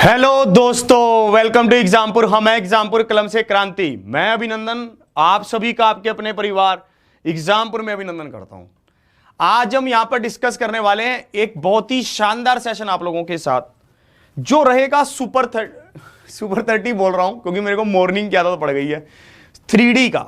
Hello दोस्तों, welcome to Exampur. हम हैं एग्जामपुर कलम से क्रांति। मैं अभिनंदन आप सभी का आपके अपने परिवार एग्जामपुर में अभिनंदन करता हूं। आज हम यहां पर डिस्कस करने वाले हैं एक बहुत ही शानदार सेशन आप लोगों के साथ, जो रहेगा सुपर 30 बोल रहा हूं क्योंकि मेरे को मॉर्निंग की आदत पड़ गई है। 3D का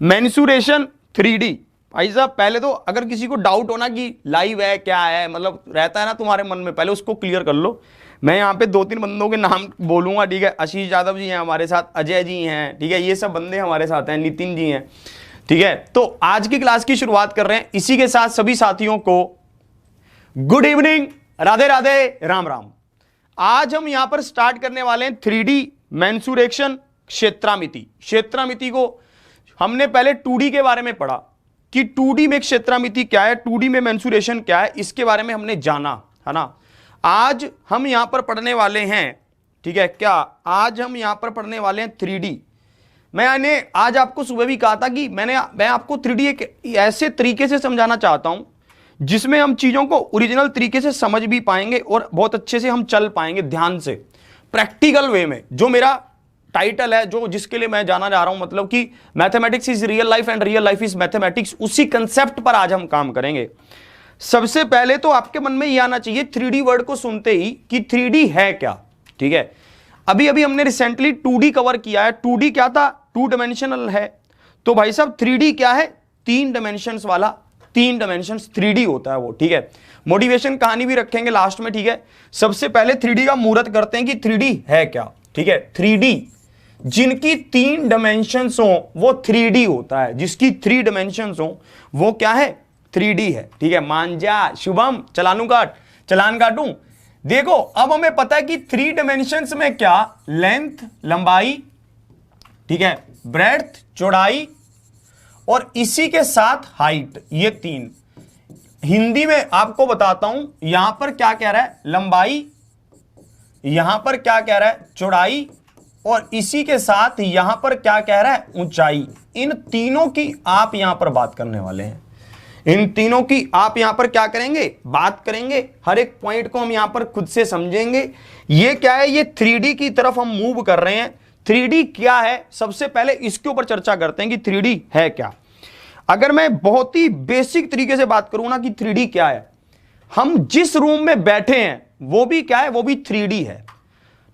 मेंसुरेशन 3D। भाई साहब, पहले तो अगर किसी को डाउट होना कि लाइव है क्या है, मतलब रहता है ना तुम्हारे मन में, पहले उसको क्लियर कर लो। मैं यहाँ पे 2-3 बंदों के नाम बोलूंगा, ठीक है। आशीष यादव जी हैं हमारे साथ, अजय जी हैं, ठीक है, ये सब बंदे हमारे साथ हैं, नितिन जी हैं, ठीक है। तो आज की क्लास की शुरुआत कर रहे हैं। इसी के साथ सभी साथियों को गुड इवनिंग, राधे राधे, राम राम। आज हम यहां पर स्टार्ट करने वाले हैं 3D मेंसुरेशन क्षेत्रामिति। क्षेत्रामिति को हमने पहले 2D के बारे में पढ़ा कि 2D में क्षेत्रामिति क्या है, 2D में मेंसुरेशन क्या है, इसके बारे में हमने जाना, है ना। आज हम यहां पर पढ़ने वाले हैं, ठीक है क्या, आज हम यहां पर पढ़ने वाले हैं 3D। मैंने आज आपको सुबह भी कहा था कि मैं आपको 3D एक ऐसे तरीके से समझाना चाहता हूं जिसमें हम चीजों को ओरिजिनल तरीके से समझ भी पाएंगे और बहुत अच्छे से हम चल पाएंगे, ध्यान से, प्रैक्टिकल वे में। जो मेरा टाइटल है, जो जिसके लिए मैं जाना जा रहा हूं, मतलब कि mathematics is real life and real life is mathematics, उसी कंसेप्ट पर आज हम काम करेंगे। सबसे पहले तो आपके मन में यह आना चाहिए 3D वर्ड को सुनते ही कि 3D है क्या, ठीक है। अभी अभी हमने रिसेंटली 2D कवर किया है। 2D क्या था, 2 डायमेंशनल है। तो भाई साहब 3D क्या है, 3 डायमेंशंस वाला, 3 डायमेंशंस 3D होता है वो, ठीक है। मोटिवेशन कहानी भी रखेंगे लास्ट में, ठीक है। सबसे पहले 3D का मुहूर्त करते हैं कि 3D है क्या, ठीक है। 3D जिनकी 3 डायमेंशंस हो वो 3D होता है, जिसकी 3 डायमेंशंस हो वो क्या है, 3D है, ठीक है। मांझा शुभम चलान काटूं। देखो अब हमें पता है कि 3 डायमेंशंस में क्या, लेंथ लंबाई, ठीक है, ब्रेड्थ चौड़ाई और इसी के साथ हाइट, ये 3। हिंदी में आपको बताता हूं, यहां पर क्या कह रहा है, लंबाई, यहां पर क्या कह रहा है, चौड़ाई, और इसी के साथ यहां पर क्या कह रहा है, ऊंचाई। इन तीनों की आप यहां पर बात करने वाले हैं। इन तीनों की आप यहां पर क्या करेंगे, बात करेंगे। हर एक पॉइंट को हम यहां पर खुद से समझेंगे। ये क्या है, ये 3D की तरफ हम मूव कर रहे हैं। 3D क्या है, सबसे पहले इसके ऊपर चर्चा करते हैं कि 3D है क्या। अगर मैं बहुत ही बेसिक तरीके से बात करूं ना कि 3D क्या है, हम जिस रूम में बैठे हैं वो भी क्या है, वो भी 3D है,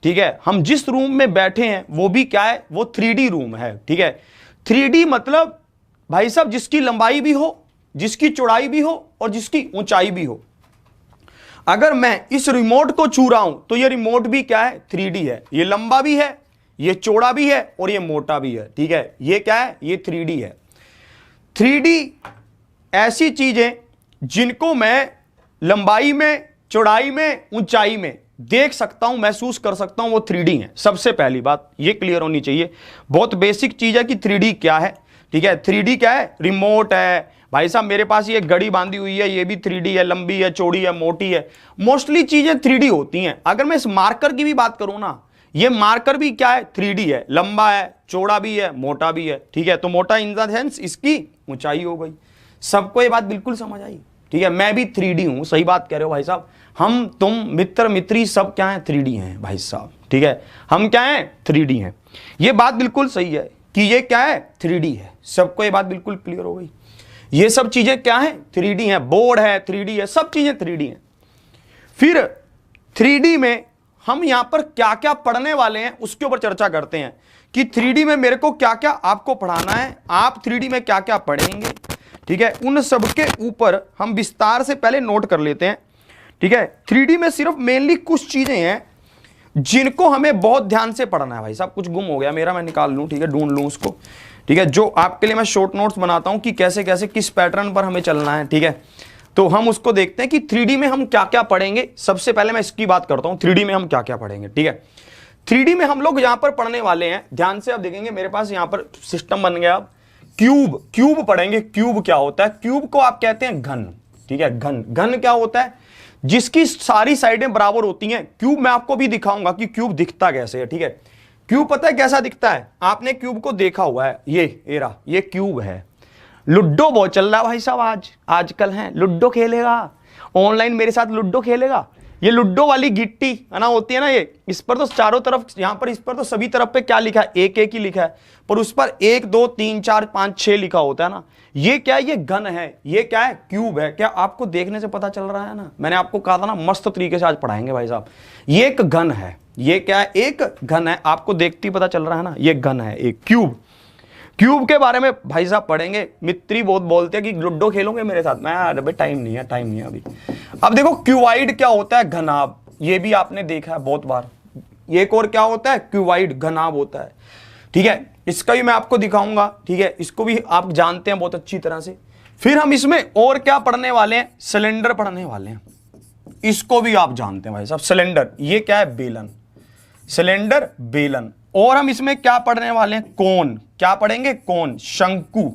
ठीक है। हम जिस रूम में बैठे हैं वो भी क्या है, वो 3D रूम है, ठीक है। 3D मतलब भाई साहब जिसकी लंबाई भी हो, जिसकी चौड़ाई भी हो और जिसकी ऊंचाई भी हो। अगर मैं इस रिमोट को छू रहा हूं तो ये रिमोट भी क्या है, 3D है। ये लंबा भी है, ये चौड़ा भी है और ये मोटा भी है, ठीक है। ये क्या है, ये 3D है। 3D ऐसी चीजें जिनको मैं लंबाई में, चौड़ाई में, ऊंचाई में देख सकता हूं, महसूस कर सकता हूं, वो 3D है। सबसे पहली बात ये क्लियर होनी चाहिए। बहुत बेसिक चीज है कि 3D क्या है, ठीक है। 3D क्या है, रिमोट है। भाई साहब मेरे पास ये घड़ी बांधी हुई है, ये भी 3D है, लंबी है, चौड़ी है, मोटी है। मोस्टली चीजें 3D होती हैं। अगर मैं इस मार्कर की भी बात करूं ना, ये मार्कर भी क्या है, 3D है, लंबा है, चौड़ा भी है, मोटा भी है, ठीक है। तो मोटा इन द सेंस इसकी ऊंचाई हो गई। सबको ये बात बिल्कुल समझ आई, ठीक है। मैं भी 3D हूं, सही बात कह रहे हो भाई साहब। हम तुम मित्र मित्री सब क्या है, 3D हैं भाई साहब, ठीक है। हम क्या है, 3D हैं। ये बात बिल्कुल सही है कि ये क्या है, 3D है। सबको ये बात बिल्कुल क्लियर हो गई। ये सब चीजें क्या है, 3D है। बोर्ड है 3D है, सब चीजें 3D हैं। फिर 3D में हम यहां पर क्या क्या पढ़ने वाले हैं उसके ऊपर चर्चा करते हैं कि 3D में मेरे को क्या क्या आपको पढ़ाना है, आप 3D में क्या क्या पढ़ेंगे, ठीक है। उन सब के ऊपर हम विस्तार से पहले नोट कर लेते हैं, ठीक है। 3D में सिर्फ मेनली कुछ चीजें हैं जिनको हमें बहुत ध्यान से पढ़ना है। भाई साहब कुछ गुम हो गया मेरा, मैं निकाल लूं, ठीक है, ढूंढ लूं उसको, ठीक है। जो आपके लिए मैं शॉर्ट नोट्स बनाता हूं कि कैसे कैसे किस पैटर्न पर हमें चलना है, ठीक है। तो हम उसको देखते हैं कि 3D में हम क्या क्या पढ़ेंगे। सबसे पहले मैं इसकी बात करता हूं, 3D में हम क्या क्या पढ़ेंगे, ठीक है। 3D में हम लोग यहां पर पढ़ने वाले हैं, ध्यान से आप देखेंगे मेरे पास यहां पर सिस्टम बन गया। अब क्यूब पढ़ेंगे। क्यूब क्या होता है, क्यूब को आप कहते हैं घन, ठीक है। घन क्या होता है, जिसकी सारी साइडें बराबर होती हैं। क्यूब मैं आपको भी दिखाऊंगा कि क्यूब दिखता कैसे है, ठीक है। क्यूब पता है कैसा दिखता है, आपने क्यूब को देखा हुआ है, ये क्यूब है। लुड्डो बहुत चल रहा है भाई साहब, आजकल है लुड्डो खेलेगा, ऑनलाइन मेरे साथ लुड्डो खेलेगा, ये लुड्डो वाली गिट्टी है ना, होती है ना, ये इस पर तो चारों तरफ, यहां पर इस पर तो सभी तरफ पे क्या लिखा है, एक एक ही लिखा है, पर उस पर 1 2 3 4 5 6 लिखा होता है ना। ये क्या है, ये घन है, ये क्या है, क्यूब है। क्या आपको देखने से पता चल रहा है ना, मैंने आपको कहा था ना मस्त तरीके से आज पढ़ाएंगे भाई साहब। ये एक घन है, ये क्या है, एक घन है, आपको देखते ही पता चल रहा है ना, ये घन है, एक क्यूब। क्यूब के बारे में भाई साहब पढ़ेंगे। मित्री बहुत बोलते हैं कि लुड्डो खेलोगे मेरे साथ, मैं अरे टाइम नहीं है, टाइम नहीं है अभी। अब देखो क्यूबाइड क्या होता है, घनाभ, ये भी आपने देखा है बहुत बार। एक और क्या होता है, क्यूबाइड घनाभ होता है, ठीक है, इसका भी मैं आपको दिखाऊंगा, ठीक है, इसको भी आप जानते हैं बहुत अच्छी तरह से। फिर हम इसमें और क्या पढ़ने वाले हैं, सिलेंडर पढ़ने वाले हैं, इसको भी आप जानते हैं भाई साहब। सिलेंडर ये क्या है, बेलन, सिलेंडर बेलन। और हम इसमें क्या पढ़ने वाले हैं, कोन, क्या पढ़ेंगे, कोन, शंकु।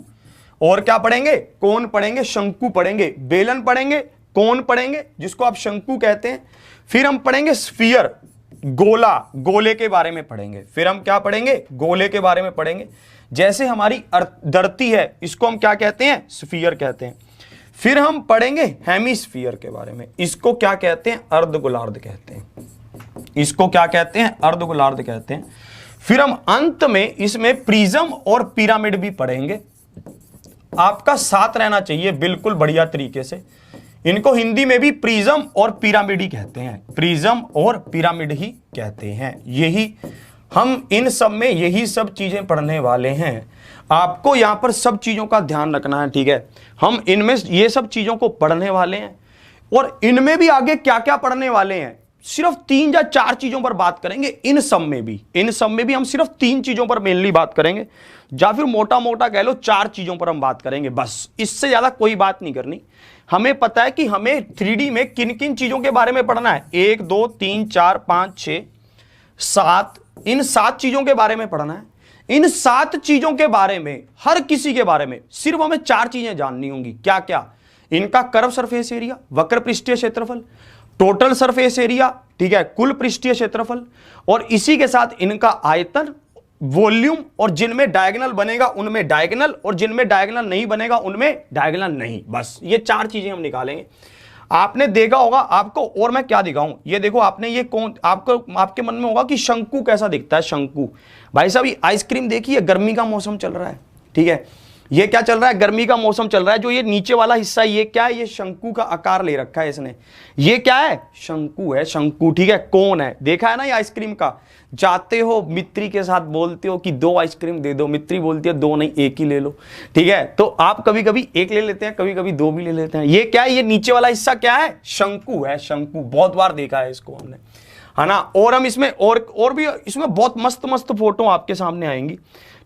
और क्या पढ़ेंगे, कोन पढ़ेंगे, शंकु पढ़ेंगे, बेलन पढ़ेंगे, कोन पढ़ेंगे जिसको आप शंकु कहते हैं। फिर हम पढ़ेंगे स्फीयर, गोला, गोले के बारे में पढ़ेंगे। फिर हम क्या पढ़ेंगे, गोले के बारे में पढ़ेंगे। जैसे हमारी धरती है, इसको हम क्या कहते हैं, स्फीयर कहते हैं। फिर हम पढ़ेंगे हेमिस्फीयर के बारे में, इसको क्या कहते हैं, अर्धगोलार्ध कहते हैं, इसको क्या कहते हैं, अर्धगोलार्ध कहते हैं। फिर हम अंत में इसमें प्रिज्म और पिरामिड भी पढ़ेंगे। आपका साथ रहना चाहिए बिल्कुल बढ़िया तरीके से। इनको हिंदी में भी प्रिज्म और पिरामिड ही कहते हैं, प्रिज्म और पिरामिड ही कहते हैं। यही हम इन सब में यही सब चीजें पढ़ने वाले हैं। आपको यहां पर सब चीजों का ध्यान रखना है, ठीक है। हम इनमें ये सब चीजों को पढ़ने वाले हैं और इनमें भी आगे क्या क्या पढ़ने वाले हैं, सिर्फ 3 या 4 चीजों पर बात करेंगे। इन सब में भी हम सिर्फ 3 चीजों पर मेनली बात करेंगे, या फिर मोटा मोटा कह लो 4 चीजों पर हम बात करेंगे, बस इससे ज्यादा कोई बात नहीं करनी। हमें पता है कि हमें 3D में किन किन चीजों के बारे में पढ़ना है, 1 2 3 4 5 6 7, इन 7 चीजों के बारे में पढ़ना है। इन 7 चीजों के बारे में, हर किसी के बारे में सिर्फ हमें 4 चीजें जाननी होंगी। क्या क्या, इनका कर्व सरफेस एरिया, वक्र पृष्ठीय क्षेत्रफल, टोटल सरफेस एरिया, ठीक है, कुल पृष्ठीय क्षेत्रफल, और इसी के साथ इनका आयतन, वॉल्यूम, और जिनमें डायगोनल बनेगा उनमें डायगोनल, और जिनमें डायगोनल नहीं बनेगा उनमें डायगोनल नहीं। बस ये 4 चीजें हम निकालेंगे। आपने देखा होगा, आपको और मैं क्या दिखाऊं, ये देखो आपने ये कौन, आपको आपके मन में होगा कि शंकु कैसा दिखता है, शंकु। भाई साहब ये आइसक्रीम देखिए, गर्मी का मौसम चल रहा है, ठीक है, ये क्या चल रहा है, गर्मी का मौसम चल रहा है। जो ये नीचे वाला हिस्सा, ये क्या है, ये शंकु का आकार ले रखा है इसने, ये क्या है, शंकु है, शंकु, ठीक है, कौन है, देखा है ना ये आइसक्रीम का। जाते हो मित्री के साथ बोलते हो कि 2 आइसक्रीम दे दो, मित्री बोलती है 2 नहीं 1 ही ले लो, ठीक है, तो आप कभी कभी 1 ले लेते हैं, कभी कभी 2 भी ले लेते हैं। ये क्या है, ये नीचे वाला हिस्सा क्या है, शंकु है, शंकु, बहुत बार देखा है इसको हमने, है ना। और हम इसमें और भी इसमें बहुत मस्त मस्त फोटो आपके सामने आएंगी,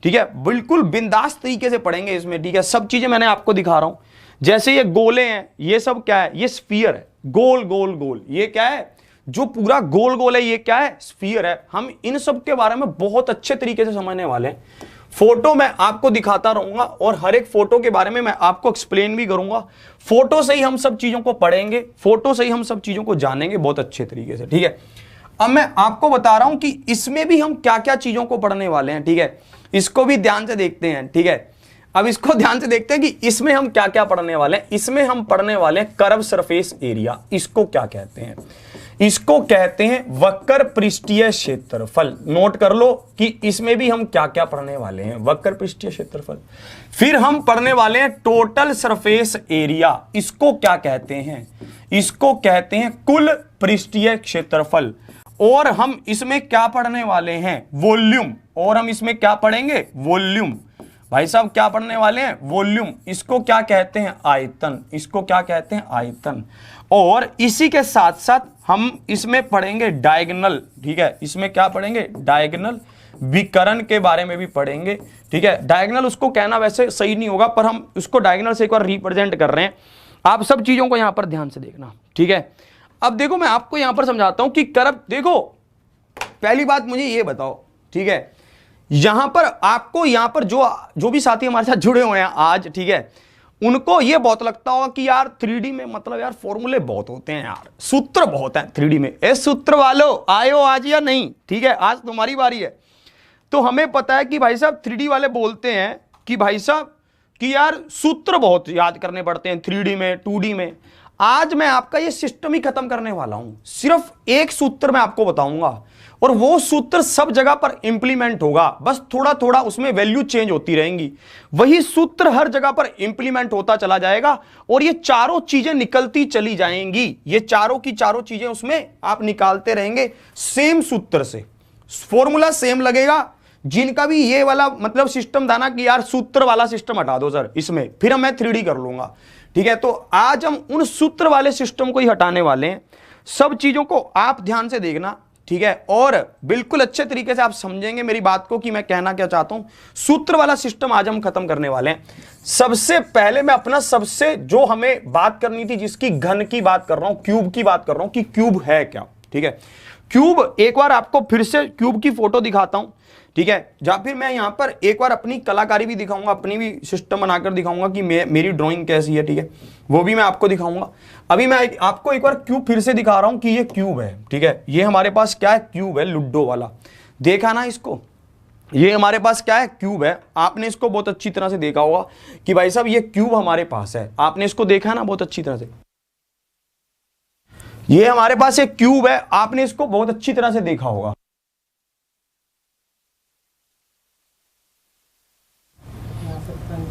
ठीक है, बिल्कुल बिंदास तरीके से पढ़ेंगे इसमें, ठीक है। सब चीजें मैंने आपको दिखा रहा हूं। जैसे ये गोले हैं, ये सब क्या है, ये स्फीयर है, गोल गोल गोल, ये क्या है, जो पूरा गोल गोल है, ये क्या है, स्फीयर है। हम इन सब के बारे में बहुत अच्छे तरीके से समझने वाले हैं। फोटो मैं आपको दिखाता रहूंगा और हर एक फोटो के बारे में मैं आपको एक्सप्लेन भी करूंगा। फोटो से ही हम सब चीजों को पढ़ेंगे, फोटो से ही हम सब चीजों को जानेंगे बहुत अच्छे तरीके से, ठीक है। अब मैं आपको बता रहा हूं कि इसमें भी हम क्या क्या चीजों को पढ़ने वाले हैं, ठीक है। इसको भी ध्यान से देखते हैं, ठीक है। अब इसको ध्यान से देखते हैं कि इसमें हम क्या क्या पढ़ने वाले हैं। इसमें हम पढ़ने वाले हैं कर्व सरफेस एरिया। इसको क्या कहते हैं, इसको कहते हैं वक्र पृष्ठीय क्षेत्रफल। नोट कर लो कि इसमें भी हम क्या क्या पढ़ने वाले हैं, वक्र पृष्ठीय क्षेत्रफल। फिर हम पढ़ने वाले हैं टोटल सरफेस एरिया। इसको क्या कहते हैं, इसको कहते हैं कुल पृष्ठीय क्षेत्रफल। और हम इसमें क्या पढ़ने वाले हैं, वॉल्यूम। और हम इसमें क्या पढ़ेंगे, वॉल्यूम। भाई साहब क्या पढ़ने वाले हैं, वॉल्यूम। इसको क्या कहते हैं, आयतन। इसको क्या कहते हैं, आयतन। और इसी के साथ साथ हम इसमें पढ़ेंगे डायगोनल, ठीक है। इसमें क्या पढ़ेंगे, डायगोनल विकर्ण के बारे में भी पढ़ेंगे, ठीक है। डायगोनल उसको कहना वैसे सही नहीं होगा, पर हम उसको डायगोनल से एक बार रिप्रेजेंट कर रहे हैं। आप सब चीजों को यहां पर ध्यान से देखना, ठीक है। अब देखो मैं आपको यहां पर समझाता हूं कि कर्व, देखो पहली बात मुझे ये बताओ, ठीक है, यहां पर आपको, यहां पर जो भी साथी हमारे साथ जुड़े हुए हैं आज, ठीक है, उनको ये बहुत लगता होगा कि यार 3D में मतलब यार फॉर्मूले बहुत होते हैं यार, सूत्र बहुत हैं 3D में। ए सूत्र वालों आयो आज या नहीं, ठीक है, आज तुम्हारी बारी है। तो हमें पता है कि भाई साहब 3D वाले बोलते हैं कि भाई साहब कि यार सूत्र बहुत याद करने पड़ते हैं 3D में, 2D में। आज मैं आपका ये सिस्टम ही खत्म करने वाला हूं। सिर्फ एक सूत्र मैं आपको बताऊंगा और वो सूत्र सब जगह पर इंप्लीमेंट होगा, बस थोड़ा थोड़ा उसमें वैल्यू चेंज होती रहेंगी। वही सूत्र हर जगह पर इंप्लीमेंट होता चला जाएगा और ये चारों चीजें निकलती चली जाएंगी। ये चारों की चारों चीजें उसमें आप निकालते रहेंगे सेम सूत्र से, फॉर्मूला सेम लगेगा। जिनका भी ये वाला मतलब सिस्टम था ना कि यार सूत्र वाला सिस्टम हटा दो सर इसमें, फिर मैं 3D कर लूंगा, ठीक है। तो आज हम उन सूत्र वाले सिस्टम को ही हटाने वाले हैं। सब चीजों को आप ध्यान से देखना, ठीक है, और बिल्कुल अच्छे तरीके से आप समझेंगे मेरी बात को कि मैं कहना क्या चाहता हूं। सूत्र वाला सिस्टम आज हम खत्म करने वाले हैं। सबसे पहले मैं अपना सबसे जो हमें बात करनी थी, जिसकी घन की बात कर रहा हूं, क्यूब की बात कर रहा हूं कि क्यूब है क्या, ठीक है। क्यूब एक बार आपको फिर से क्यूब की फोटो दिखाता हूं, ठीक है, या फिर मैं यहां पर एक बार अपनी कलाकारी भी दिखाऊंगा, अपनी भी सिस्टम बनाकर दिखाऊंगा कि मेरी ड्राइंग कैसी है, ठीक है, वो भी मैं आपको दिखाऊंगा। अभी मैं आपको एक बार क्यूब फिर से दिखा रहा हूं कि ये क्यूब है, ठीक है। ये हमारे पास क्या है, क्यूब है, लूडो वाला, देखा ना इसको, ये हमारे पास क्या है, क्यूब है। आपने इसको बहुत अच्छी तरह से देखा होगा कि भाई साहब ये क्यूब हमारे पास है, आपने इसको देखा ना बहुत अच्छी तरह से। ये हमारे पास एक क्यूब है, आपने इसको बहुत अच्छी तरह से देखा होगा।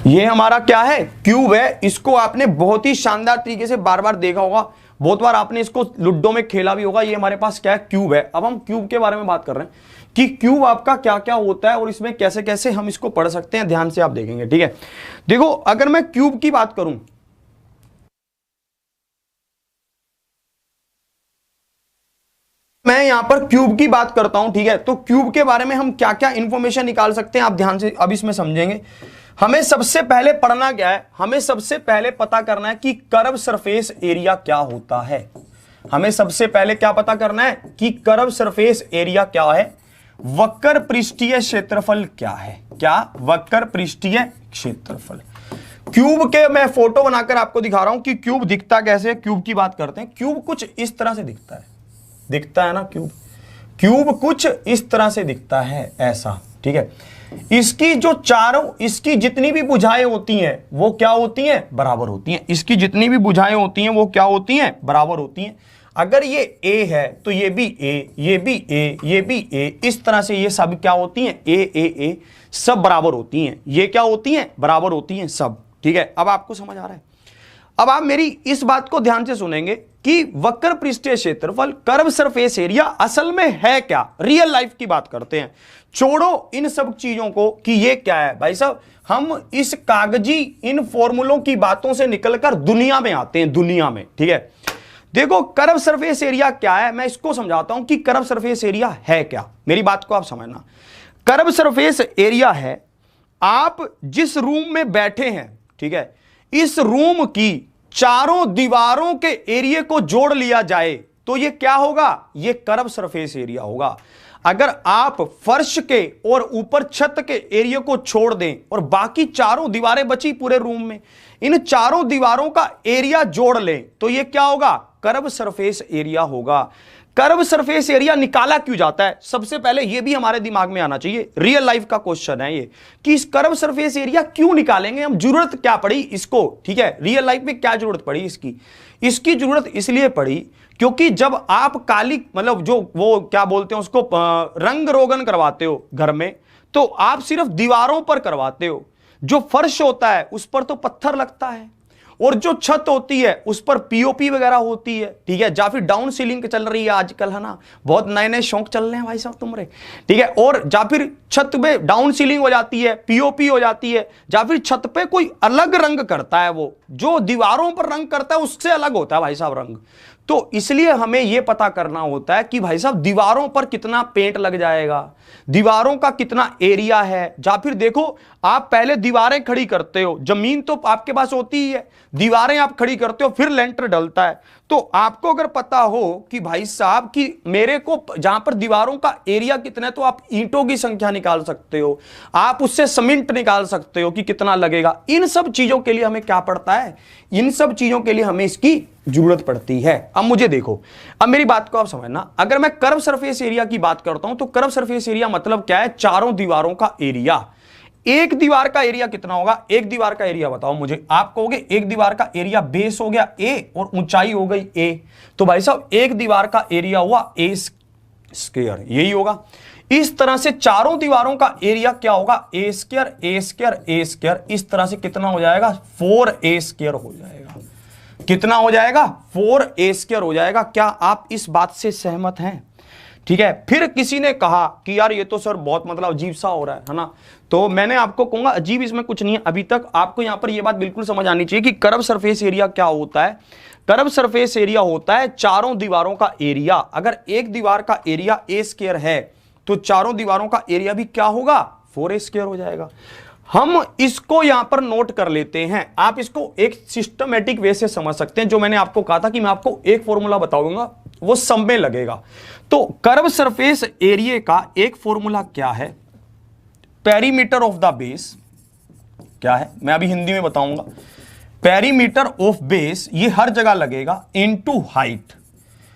ये हमारा क्या है, क्यूब है। इसको आपने बहुत ही शानदार तरीके से बार बार देखा होगा, बहुत बार आपने इसको लूडो में खेला भी होगा। ये हमारे पास क्या है, क्यूब है। अब हम क्यूब के बारे में बात कर रहे हैं कि क्यूब आपका क्या क्या होता है और इसमें कैसे कैसे हम इसको पढ़ सकते हैं, ध्यान से आप देखेंगे, ठीक है। देखो अगर मैं क्यूब की बात करूं, मैं यहां पर क्यूब की बात करता हूं, ठीक है, तो क्यूब के बारे में हम क्या क्या इंफॉर्मेशन निकाल सकते हैं आप ध्यान से अब इसमें समझेंगे। हमें सबसे पहले पढ़ना क्या है, हमें सबसे पहले पता करना है कि कर्व सरफेस एरिया क्या होता है। हमें सबसे पहले क्या पता करना है कि कर्व सरफेस एरिया क्या है, वक्र पृष्ठीय क्षेत्रफल क्या है। क्या, वक्र पृष्ठीय क्षेत्रफल। क्यूब के मैं फोटो बनाकर आपको दिखा रहा हूं कि क्यूब दिखता कैसे है। क्यूब की बात करते हैं, क्यूब कुछ इस तरह से दिखता है ना, क्यूब कुछ इस तरह से दिखता है, ऐसा, ठीक है। इसकी जो चारों, इसकी जितनी भी भुजाएं होती हैं वो क्या होती हैं, बराबर होती हैं। इसकी जितनी भी भुजाएं होती हैं वो क्या होती हैं, बराबर होती हैं। अगर ये ए है तो ये भी ए, ये भी ए, ये भी ए, इस तरह से ये सब क्या होती हैं, ए ए ए, सब बराबर होती हैं। ये क्या होती हैं, बराबर होती हैं सब, ठीक है। अब आपको समझ आ रहा है। अब आप मेरी इस बात को ध्यान से सुनेंगे कि वक्र पृष्ठीय क्षेत्रफल, कर्व सरफेस एरिया असल में है क्या। रियल लाइफ की बात करते हैं, छोड़ो इन सब चीजों को कि ये क्या है। भाई साहब हम इस कागजी इन फॉर्मूलों की बातों से निकलकर दुनिया में आते हैं, दुनिया में, ठीक है। देखो कर्व सरफेस एरिया क्या है, मैं इसको समझाता हूं कि कर्व सरफेस एरिया है क्या। मेरी बात को आप समझना। कर्व सरफेस एरिया है, आप जिस रूम में बैठे हैं, ठीक है, इस रूम की चारों दीवारों के एरिया को जोड़ लिया जाए तो ये क्या होगा, ये कर्व सरफेस एरिया होगा। अगर आप फर्श के और ऊपर छत के एरिया को छोड़ दें और बाकी चारों दीवारें बची पूरे रूम में, इन चारों दीवारों का एरिया जोड़ लें तो ये क्या होगा, कर्व सरफेस एरिया होगा। कर्व सरफेस एरिया निकाला क्यों जाता है, सबसे पहले ये भी हमारे दिमाग में आना चाहिए। रियल लाइफ का क्वेश्चन है ये कि इस कर्व सरफेस एरिया क्यों निकालेंगे हम, जरूरत क्या पड़ी इसको, ठीक है। रियल लाइफ में क्या जरूरत पड़ी इसकी जरूरत इसलिए पड़ी क्योंकि जब आप काली मतलब जो वो क्या बोलते हैं उसको रंग रोगन करवाते हो घर में, तो आप सिर्फ दीवारों पर करवाते हो। जो फर्श होता है उस पर तो पत्थर लगता है और जो छत होती है उस पर पीओपी वगैरह होती है, ठीक है, या फिर डाउन सीलिंग चल रही है आजकल, है ना, बहुत नए नए शौक चल रहे हैं भाई साहब तुम्हारे, ठीक है। और या फिर छत पे डाउन सीलिंग हो जाती है, पीओपी हो जाती है, या फिर छत पे कोई अलग रंग करता है, वो जो दीवारों पर रंग करता है उससे अलग होता है भाई साहब रंग। तो इसलिए हमें यह पता करना होता है कि भाई साहब दीवारों पर कितना पेंट लग जाएगा, दीवारों का कितना एरिया है। या फिर देखो आप पहले दीवारें खड़ी करते हो, जमीन तो आपके पास होती ही है, दीवारें आप खड़ी करते हो, फिर लेंटर डलता है। तो आपको अगर पता हो कि भाई साहब कि मेरे को जहां पर दीवारों का एरिया कितना है, तो आप ईंटों की संख्या निकाल सकते हो, आप उससे सीमेंट निकाल सकते हो कि कितना लगेगा। इन सब चीजों के लिए हमें क्या पड़ता है, इन सब चीजों के लिए हमें इसकी जरूरत पड़ती है। अब मुझे देखो, अब मेरी बात को आप समझना। अगर मैं कर्व सरफेस एरिया की बात करता हूं तो कर्व सरफेस एरिया मतलब क्या है, चारों दीवारों का एरिया। एक दीवार का एरिया कितना होगा? एक दीवार का एरिया बताओ मुझे। आप कहोगे एक दीवार का एरिया बेस हो गया a और ऊंचाई हो गई a, तो भाई साहब एक दीवार का एरिया हुआ a स्क्वायर, यही होगा। इस तरह से चारों दीवारों का एरिया क्या होगा? a square a square a square, इस तरह से कितना हो जाएगा? 4a स्क्वायर हो जाएगा। कितना हो जाएगा? 4a स्क्वायर हो जाएगा। क्या आप इस बात से सहमत हैं? ठीक है। फिर किसी ने कहा कि यार ये तो सर बहुत मतलब अजीब सा हो रहा है ना, तो मैंने आपको कहूंगा अजीब इसमें कुछ नहीं है। अभी तक आपको यहां पर ये बात बिल्कुल समझ आनी चाहिए कि कर्व सरफेस एरिया क्या होता है। कर्व सरफेस एरिया होता है चारों दीवारों का एरिया। अगर एक दीवार का एरिया a स्क्वायर है तो चारों दीवारों का एरिया भी क्या होगा? 4a स्क्वायर हो जाएगा। हम इसको यहां पर नोट कर लेते हैं। आप इसको एक सिस्टमेटिक वे से समझ सकते हैं। जो मैंने आपको कहा था कि मैं आपको एक फॉर्मूला बताऊंगा, वो सब में लगेगा। तो कर्व सरफेस एरिया का एक फॉर्मूला क्या है? पेरीमीटर ऑफ द बेस क्या है? मैं अभी हिंदी में बताऊंगा। पेरीमीटर ऑफ बेस, ये हर जगह लगेगा, इनटू हाइट।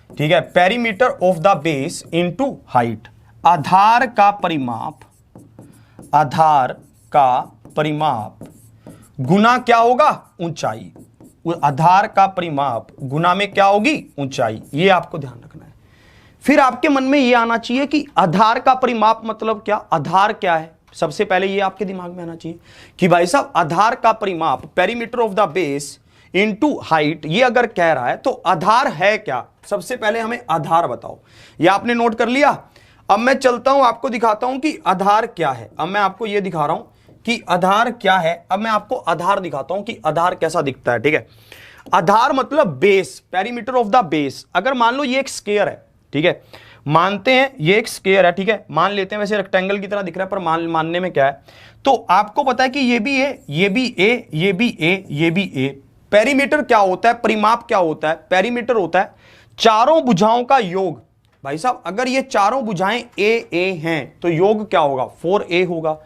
ठीक है, perimeter of the base into height. आधार का परिमाप, आधार का परिमाप गुना क्या होगा? ऊंचाई। आधार का परिमाप गुना में क्या होगी? ऊंचाई। ये आपको ध्यान रखना है। फिर आपके मन में ये आना चाहिए कि आधार का परिमाप मतलब क्या? आधार क्या है? सबसे पहले ये आपके दिमाग में आना चाहिए कि भाई साहब आधार का परिमाप, perimeter of the base into height, ये अगर कह रहा है तो आधार है क्या? सबसे पहले हमें आधार बताओ। ये आपने नोट कर लिया। अब मैं चलता हूं, आपको दिखाता हूं कि आधार क्या है। अब मैं आपको ये दिखा रहा हूं कि आधार क्या है। अब मैं आपको आधार दिखाता हूं कि आधार कैसा दिखता है। ठीक है, आधार मतलब base, perimeter of the base. अगर मान लो ये एक स्क्वायर है, ठीक है, मानते हैं ये एक स्क्वायर है, ठीक है, मान लेते हैं, वैसे रेक्टेंगल की तरह दिख रहा है पर मानने में क्या है, तो आपको पता है कि ये भी ए, ये भी ए, ये भी ए, ये भी ए। पेरीमीटर क्या होता है? परिमाप क्या होता है? पेरीमीटर होता है चारों भुजाओं का योग। भाई साहब अगर ये चारों भुजाएं ए हैं तो योग क्या होगा? 4a होगा।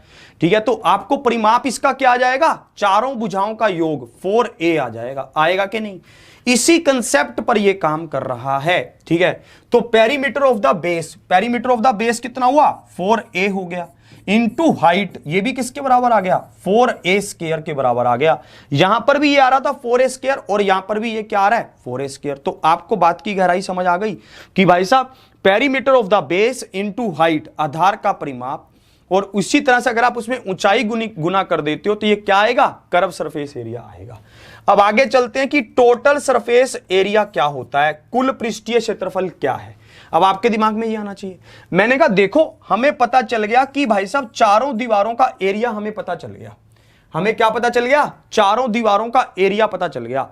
ठीक है, तो आपको परिमाप इसका क्या आ जाएगा? चारों भुजाओं का योग 4a आ जाएगा। आएगा कि नहीं? इसी कंसेप्ट पर यह काम कर रहा है। ठीक है, तो perimeter of the base, perimeter of the base कितना हुआ? 4a हो गया, इनटू हाइट, ये भी किसके बराबर आ गया? 4a स्क्वायर के बराबर आ गया। यहां पर भी ये आ रहा था 4a स्क्वायर और यहां पर भी ये क्या आ रहा है? 4a square. तो आपको बात की गहराई समझ आ गई कि भाई साहब perimeter of the base into height, आधार का परिमाप, और उसी तरह से अगर आप उसमें ऊंचाई गुना कर देते हो तो ये क्या आएगा? कर्व सरफेस एरिया आएगा। अब आगे चलते हैं कि टोटल सरफेस एरिया क्या होता है, कुल पृष्ठीय क्षेत्रफल क्या है। अब आपके दिमाग में ये आना चाहिए। मैंने कहा देखो हमें पता चल गया कि भाई साहब चारों दीवारों का एरिया हमें पता चल गया। हमें क्या पता चल गया? चारों दीवारों का एरिया पता चल गया।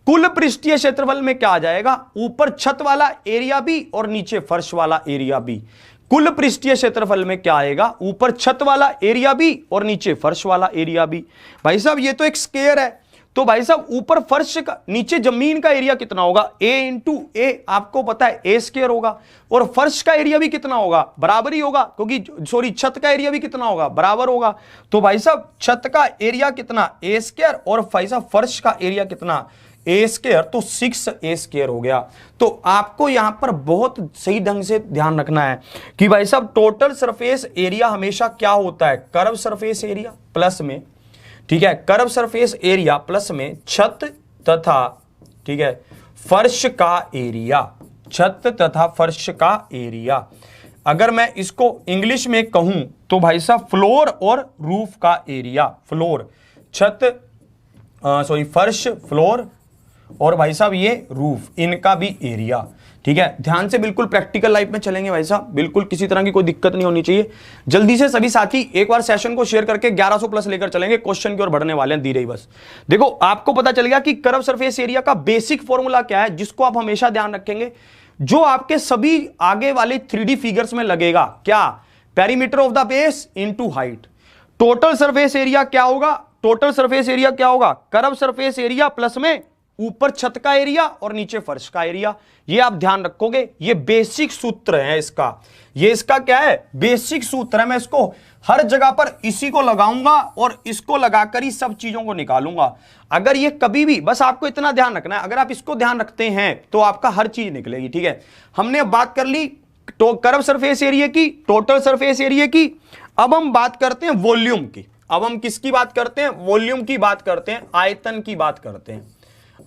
कुल पृष्ठीय क्षेत्रफल में क्या आ जाएगा? ऊपर छत वाला एरिया भी और नीचे फर्श वाला एरिया भी। कुल पृष्ठीय क्षेत्रफल में क्या आएगा? ऊपर छत वाला एरिया भी और नीचे फर्श वाला एरिया भी। भाई साहब ये तो एक स्क्वायर है, तो भाई साहब ऊपर फर्श का, नीचे जमीन का एरिया कितना होगा? a इंटू ए, आपको पता है a स्क्वायर होगा, और फर्श का एरिया भी कितना होगा? बराबर ही होगा, क्योंकि सॉरी छत का एरिया भी कितना होगा? बराबर होगा। तो भाई साहब छत का एरिया कितना? a स्क्वायर, और भाई साहब फर्श का एरिया कितना? a स्क्वायर, तो 6a स्क्वायर हो गया। तो आपको यहां पर बहुत सही ढंग से ध्यान रखना है कि भाई साहब टोटल सरफेस एरिया हमेशा क्या होता है? कर्व सरफेस एरिया प्लस में, ठीक है, कर्व सरफेस एरिया प्लस में छत तथा, ठीक है, फर्श का एरिया, छत तथा फर्श का एरिया। अगर मैं इसको इंग्लिश में कहूं तो भाई साहब फ्लोर और रूफ का एरिया, फ्लोर छत, सॉरी फर्श, फ्लोर, और भाई साहब ये रूफ, इनका भी एरिया। ठीक है, ध्यान से बिल्कुल प्रैक्टिकल लाइफ में चलेंगे भाई साहब, बिल्कुल किसी तरह की कोई दिक्कत नहीं होनी चाहिए। जल्दी से सभी साथी एक बार सेशन को शेयर करके 1100 प्लस लेकर चलेंगे, क्वेश्चन की ओर बढ़ने वाले हैं धीरे ही। बस देखो आपको पता चल गया कि कर्व सरफेस एरिया का बेसिक फॉर्मूला क्या है, जिसको आप हमेशा ध्यान रखेंगे, जो आपके सभी आगे वाले 3D फिगर्स में लगेगा। क्या? Perimeter of the base into height. Total surface area क्या होगा? टोटल सरफेस एरिया क्या होगा? कर्व सरफेस एरिया प्लस में ऊपर छत का एरिया और नीचे फर्श का एरिया। ये आप ध्यान रखोगे, ये बेसिक सूत्र है इसका। ये इसका क्या है? बेसिक सूत्र है। मैं इसको हर जगह पर इसी को लगाऊंगा और इसको लगाकर ही सब चीजों को निकालूंगा। अगर ये कभी भी, बस आपको इतना ध्यान रखना है, अगर आप इसको ध्यान रखते हैं तो आपका हर चीज निकलेगी। ठीक है, हमने अब बात कर ली तो कर्व सरफेस एरिया की, टोटल सरफेस एरिया की। अब हम बात करते हैं वॉल्यूम की। अब हम किसकी बात करते हैं? वॉल्यूम की बात करते हैं, आयतन की बात करते हैं।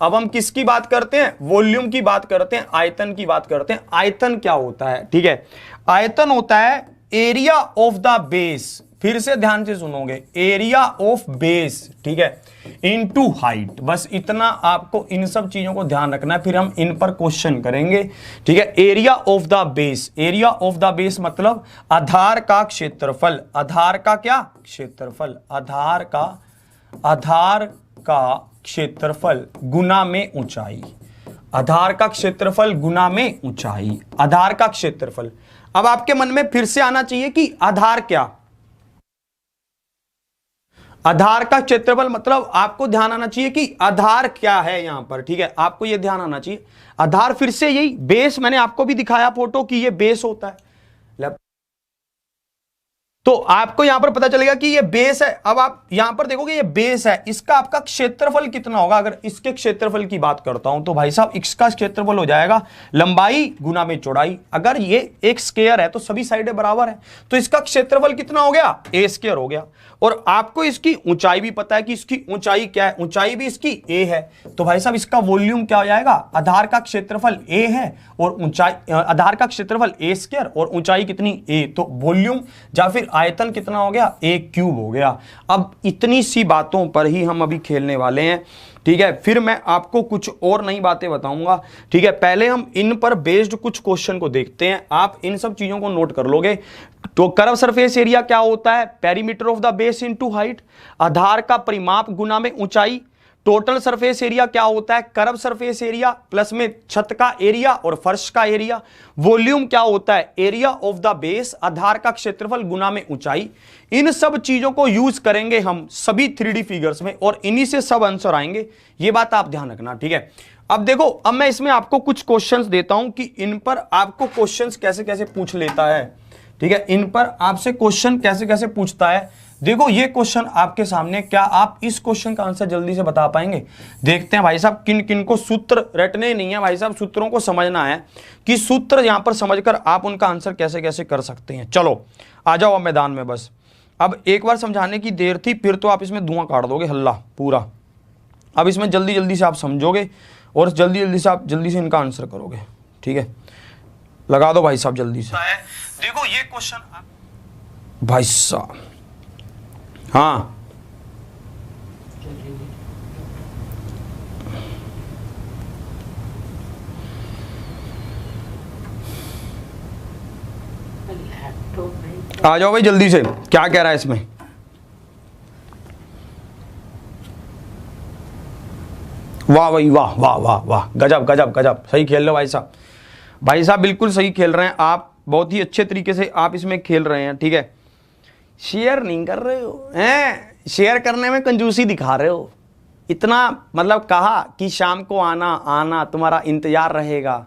अब हम किसकी बात करते हैं? वॉल्यूम की बात करते हैं, आयतन की बात करते हैं। आयतन क्या होता है? ठीक है, आयतन होता है एरिया ऑफ द बेस, फिर से ध्यान से सुनोगे, एरिया ऑफ बेस, ठीक है, इनटू हाइट। बस इतना आपको इन सब चीजों को ध्यान रखना है, फिर हम इन पर क्वेश्चन करेंगे। ठीक है, area of the base, area of the base मतलब आधार का क्षेत्रफल, आधार का क्या? क्षेत्रफल, आधार का क्षेत्रफल गुना में ऊंचाई, आधार का क्षेत्रफल गुना में ऊंचाई, आधार का क्षेत्रफल। अब आपके मन में फिर से आना चाहिए कि आधार क्या? आधार का क्षेत्रफल मतलब आपको ध्यान आना चाहिए कि आधार क्या है यहां पर। ठीक है, आपको यह ध्यान आना चाहिए। आधार फिर से यही बेस, मैंने आपको भी दिखाया फोटो कि यह बेस होता है, तो आपको यहां पर पता चलेगा कि ये बेस है। अब आप यहां पर देखोगे ये बेस है, इसका आपका क्षेत्रफल कितना होगा? अगर इसके क्षेत्रफल की बात करता हूं तो भाई साहब इसका क्षेत्रफल हो जाएगा लंबाई गुना में चौड़ाई। अगर ये एक स्क्वायर है तो सभी साइडें बराबर है, तो इसका क्षेत्रफल कितना हो गया? ए स्क्वायर हो गया। और आपको इसकी ऊंचाई भी पता है कि इसकी ऊंचाई क्या है, ऊंचाई भी इसकी ए है, तो भाई साहब इसका वॉल्यूम क्या हो जाएगा? आधार का क्षेत्रफल ए है और ऊंचाई, आधार का क्षेत्रफल ए स्क्वायर और ऊंचाई कितनी? ए, तो वॉल्यूम या फिर आयतन कितना हो गया? ए क्यूब हो गया। अब इतनी सी बातों पर ही हम अभी खेलने वाले हैं। ठीक है, फिर मैं आपको कुछ और नई बातें बताऊंगा। ठीक है, पहले हम इन पर बेस्ड कुछ क्वेश्चन को देखते हैं, आप इन सब चीजों को नोट कर लोगे। तो कर्व सरफेस एरिया क्या होता है? Perimeter of the base into height, आधार का परिमाप गुना में ऊंचाई। टोटल सरफेस एरिया क्या होता है? कर्व सरफेस एरिया प्लस में छत का एरिया और फर्श का एरिया। वॉल्यूम क्या होता है? एरिया ऑफ द बेस, आधार का क्षेत्रफल गुना में ऊंचाई। इन सब चीजों को यूज करेंगे हम सभी 3D फिगर्स में और इन्हीं से सब आंसर आएंगे, ये बात आप ध्यान रखना। ठीक है, अब देखो, अब मैं इसमें आपको कुछ क्वेश्चंस देता हूं कि इन पर आपको क्वेश्चंस कैसे कैसे पूछ लेता है। ठीक है, इन पर आपसे क्वेश्चन कैसे कैसे पूछता है। देखो ये क्वेश्चन आपके सामने, क्या आप इस क्वेश्चन का आंसर जल्दी से बता पाएंगे? देखते हैं भाई साहब, किन किन को सूत्र रटने नहीं है भाई साहब, सूत्रों को समझना है कि सूत्र यहां पर समझकर आप उनका आंसर कैसे कैसे कर सकते हैं। चलो आ जाओ अब मैदान में। बस अब एक बार समझाने की देर थी, फिर तो आप इसमें धुआं काट दोगे हल्ला पूरा। अब इसमें जल्दी जल्दी से आप समझोगे और जल्दी जल्दी से आप जल्दी से इनका आंसर करोगे। ठीक है, लगा दो भाई साहब जल्दी से। देखो ये क्वेश्चन भाई साहब, हाँ आ जाओ भाई जल्दी से, क्या कह रहा है इसमें? वाह भाई वाह वाह वाह वाह, गजब गजब गजब, सही खेल रहे हो भाई साहब। भाई साहब बिल्कुल सही खेल रहे हैं आप, बहुत ही अच्छे तरीके से आप इसमें खेल रहे हैं। ठीक है, शेयर नहीं कर रहे हो हैं, शेयर करने में कंजूसी दिखा रहे हो। इतना मतलब कहा कि शाम को आना आना, तुम्हारा इंतजार रहेगा,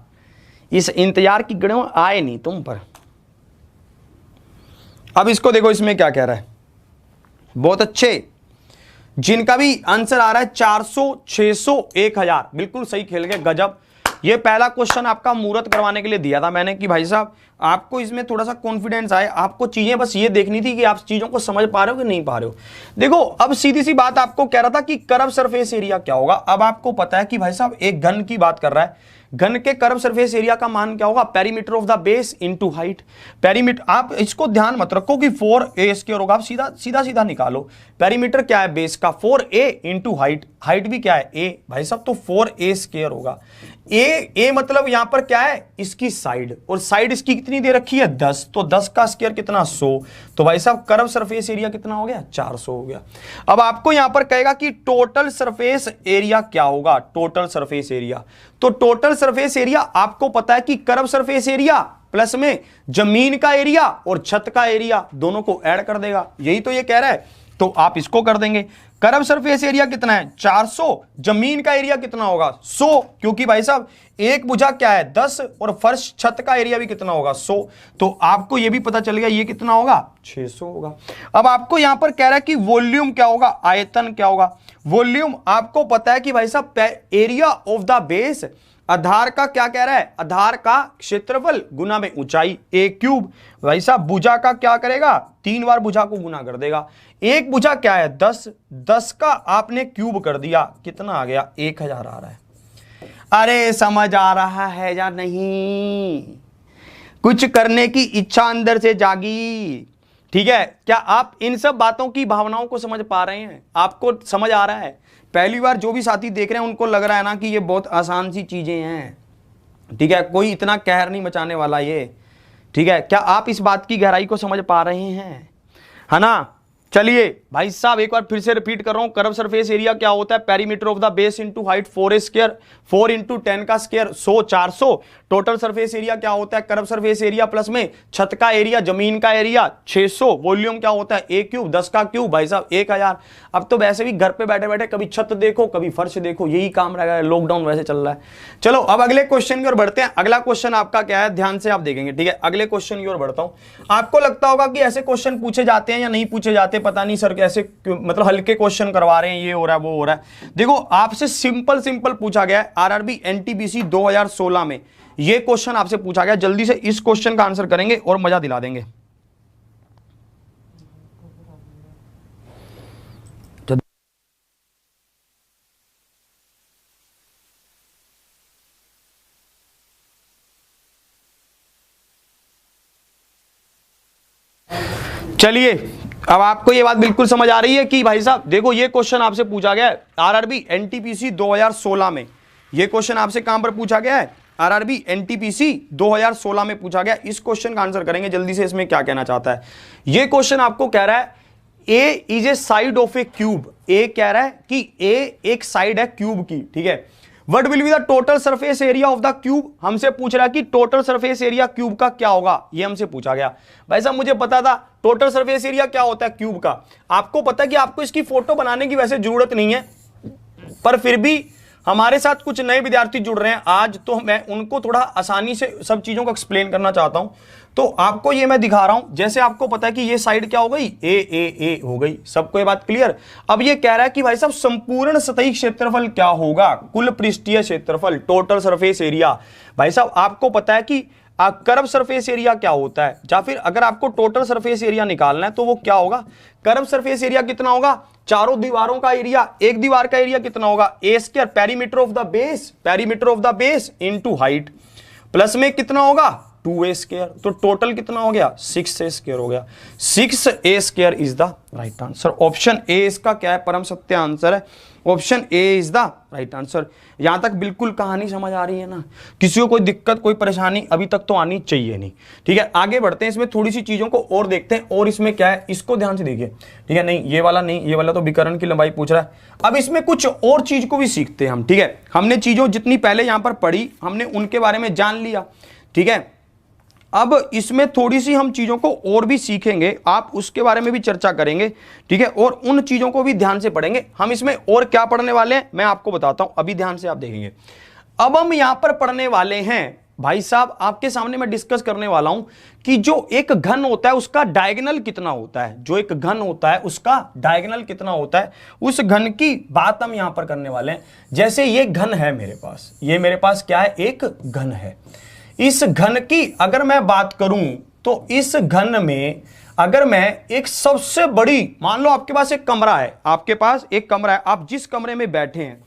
इस इंतजार की गड़ों आए नहीं तुम पर। अब इसको देखो, इसमें क्या कह रहा है, बहुत अच्छे जिनका भी आंसर आ रहा है 400, 600, 1000, बिल्कुल सही खेल गए, गजब। ये पहला क्वेश्चन आपका मुहूर्त करवाने के लिए दिया था मैंने कि भाई साहब आपको इसमें थोड़ा सा कॉन्फिडेंस आए, आपको चीजें बस ये देखनी थी कि आप चीजों को समझ पा रहे हो कि नहीं पा रहे हो। देखो अब सीधी सी बात आपको कह रहा था कि कर्व सरफेस एरिया क्या होगा। अब आपको पता है कि भाई साहब एक घन की बात कर रहा है, घन के कर्व सरफेस एरिया का मान क्या होगा? Perimeter of the base into height. Perimeter, आप इसको ध्यान मत रखो कि 4a स्क्वायर होगा, आप सीधा सीधा सीधा निकालो। पेरीमीटर क्या है बेस का? 4a इंटू हाइट, हाइट भी क्या है? a, भाई साहब तो 4a स्क्वायर होगा। a मतलब यहां पर क्या है? इसकी साइड, और साइड इसकी कितनी दे रखी है? 10, तो 10 का स्क्वायर कितना? 100, तो भाई साहब कर्व सरफेस एरिया कितना हो गया? 400 हो गया। अब आपको यहां पर कहेगा कि टोटल सरफेस एरिया क्या होगा? टोटल सरफेस एरिया, तो टोटल सरफेस एरिया आपको पता है कि कर्व सरफेस एरिया प्लस में जमीन का एरिया और छत का एरिया दोनों को ऐड कर देगा, यही तो ये कह रहा है। तो आप इसको कर देंगे। कर्व सरफेस एरिया कितना है? 400, जमीन का एरिया कितना होगा? 100, क्योंकि भाई साहब एक भुजा क्या है? 10, और फर्श छत का एरिया भी कितना होगा? 100, तो आपको यह भी पता चल गया ये कितना होगा? 600 होगा। अब आपको यहां पर कह रहा है कि वॉल्यूम क्या होगा, आयतन क्या होगा? वॉल्यूम आपको पता है कि भाई साहब एरिया ऑफ द बेस, आधार का क्या कह रहा है? आधार का क्षेत्रफल गुना में ऊंचाई, a क्यूब। भाई साहब भुजा का क्या करेगा? 3 बार भुजा को गुना कर देगा। एक पूछा क्या है 10, 10 का आपने क्यूब कर दिया, कितना आ गया 1000 आ रहा है। अरे समझ आ रहा है या नहीं? कुछ करने की इच्छा अंदर से जागी, ठीक है? क्या आप इन सब बातों की भावनाओं को समझ पा रहे हैं? आपको समझ आ रहा है? पहली बार जो भी साथी देख रहे हैं उनको लग रहा है ना कि ये बहुत आसान सी चीजें हैं, ठीक है, कोई इतना कहर नहीं मचाने वाला ये, ठीक है? क्या आप इस बात की गहराई को समझ पा रहे हैं, है ना? चलिए भाई साहब एक बार फिर से रिपीट कर रहा हूं, कर्व सरफेस एरिया क्या होता है? Perimeter of the base into height 4 square, 4 into 10 का स्क्वायर 100, 400। टोटल सरफेस एरिया क्या होता है? कर्व सरफेस एरिया प्लस में छत का एरिया, जमीन का एरिया 600। वॉल्यूम क्या होता है? a क्यूब, 10 का क्यूब भाई साहब 1000। अब तो वैसे भी घर पे बैठे बैठे कभी छत देखो कभी फर्श देखो, यही काम रह गया, लॉकडाउन वैसे चल रहा है। चलो अब अगले क्वेश्चन की ओर बढ़ते हैं। अगला क्वेश्चन आपका क्या है, ध्यान से आप देखेंगे, ठीक है? अगले क्वेश्चन की ओर बढ़ता हूं। आपको लगता होगा कि ऐसे क्वेश्चन पूछे जाते हैं या नहीं पूछे जाते, पता नहीं सर कैसे, मतलब हल्के क्वेश्चन करवा रहे हैं, ये हो रहा है वो हो रहा है। देखो आपसे सिंपल सिंपल पूछा गया है आरआरबी एनटीपीसी 2016 में, ये क्वेश्चन आपसे पूछा गया। जल्दी से इस क्वेश्चन का आंसर करेंगे और मजा दिला देंगे। चलिए अब आपको ये बात बिल्कुल समझ आ रही है कि भाई साहब देखो ये क्वेश्चन आपसे पूछा गया है आरआरबी एनटीपीसी 2016 में। ये क्वेश्चन आपसे कहां पर पूछा गया है? आरआरबी एनटीपीसी 2016 में पूछा गया। इस क्वेश्चन का आंसर करेंगे जल्दी से। इसमें क्या कहना चाहता है ये क्वेश्चन? आपको कह रहा है A is a side of a cube. A कह रहा है कि ए एक साइड है क्यूब की, ठीक है? What will be the total surface area of the cube? हमसे पूछ रहा है कि टोटल सरफेस एरिया क्यूब का क्या होगा, ये हमसे पूछा गया। भाई साहब मुझे पता था टोटल सरफेस एरिया क्या होता है क्यूब का। आपको पता है कि आपको इसकी फोटो बनाने की वैसे जरूरत नहीं है, पर फिर भी हमारे साथ कुछ नए विद्यार्थी जुड़ रहे हैं आज, तो मैं उनको थोड़ा आसानी से सब चीजों को एक्सप्लेन करना चाहता हूं। तो आपको ये मैं दिखा रहा हूं, जैसे आपको पता है कि ये साइड क्या हो गई, ए हो गई। सबको ये बात क्लियर? अब ये कह रहा है कि भाई साहब संपूर्ण सतही क्षेत्रफल क्या होगा, कुल पृष्ठीय क्षेत्रफल, टोटल सरफेस एरिया। भाई साहब आपको पता है कि कर्व सरफेस एरिया क्या होता है, या फिर अगर आपको टोटल सरफेस एरिया निकालना है तो वो क्या होगा? कर्व सरफेस एरिया कितना होगा? चारों दीवारों का एरिया, एक दीवार का एरिया कितना होगा? A square, perimeter of the base, perimeter of the base into height, plus में कितना होगा 2a स्क्वायर। तो टोटल कितना हो गया 6a स्क्वायर हो गया। 6a square is the right answer. Option A इसका क्या है? परम सत्य आंसर है। Option A is the right answer. यहां तक बिल्कुल कहानी समझ आ रही है ना? किसी को कोई दिक्कत कोई परेशानी अभी तक तो आनी चाहिए नहीं, ठीक है? आगे बढ़ते हैं, इसमें थोड़ी सी चीजों को और देखते हैं। और इसमें क्या है इसको ध्यान से देखिए, ठीक है? नहीं ये वाला नहीं, ये वाला तो विकर्ण की लंबाई पूछ रहा है। अब इसमें कुछ और चीज को भी सीखते हैं हम, ठीक है? हमने चीजों जितनी पहले यहां पर पढ़ी हमने उनके बारे में जान लिया, ठीक है? अब इसमें थोड़ी सी हम चीजों को और भी सीखेंगे, आप उसके बारे में भी चर्चा करेंगे, ठीक है? और उन चीजों को भी ध्यान से पढ़ेंगे। हम इसमें और क्या पढ़ने वाले हैं मैं आपको बताता हूं, अभी ध्यान से आप देखेंगे। अब हम यहां पर पढ़ने वाले हैं भाई साहब, आपके सामने मैं डिस्कस करने वाला हूं कि जो एक घन होता है उसका डायगोनल कितना होता है। जो एक घन होता है उसका डायगोनल कितना होता है, उस घन की बात हम यहां पर करने वाले हैं। जैसे ये घन है मेरे पास, ये मेरे पास क्या है, एक घन है। इस घन की अगर मैं बात करूं तो इस घन में अगर मैं एक सबसे बड़ी, मान लो आपके पास एक कमरा है, आपके पास एक कमरा है, आप जिस कमरे में बैठे हैं,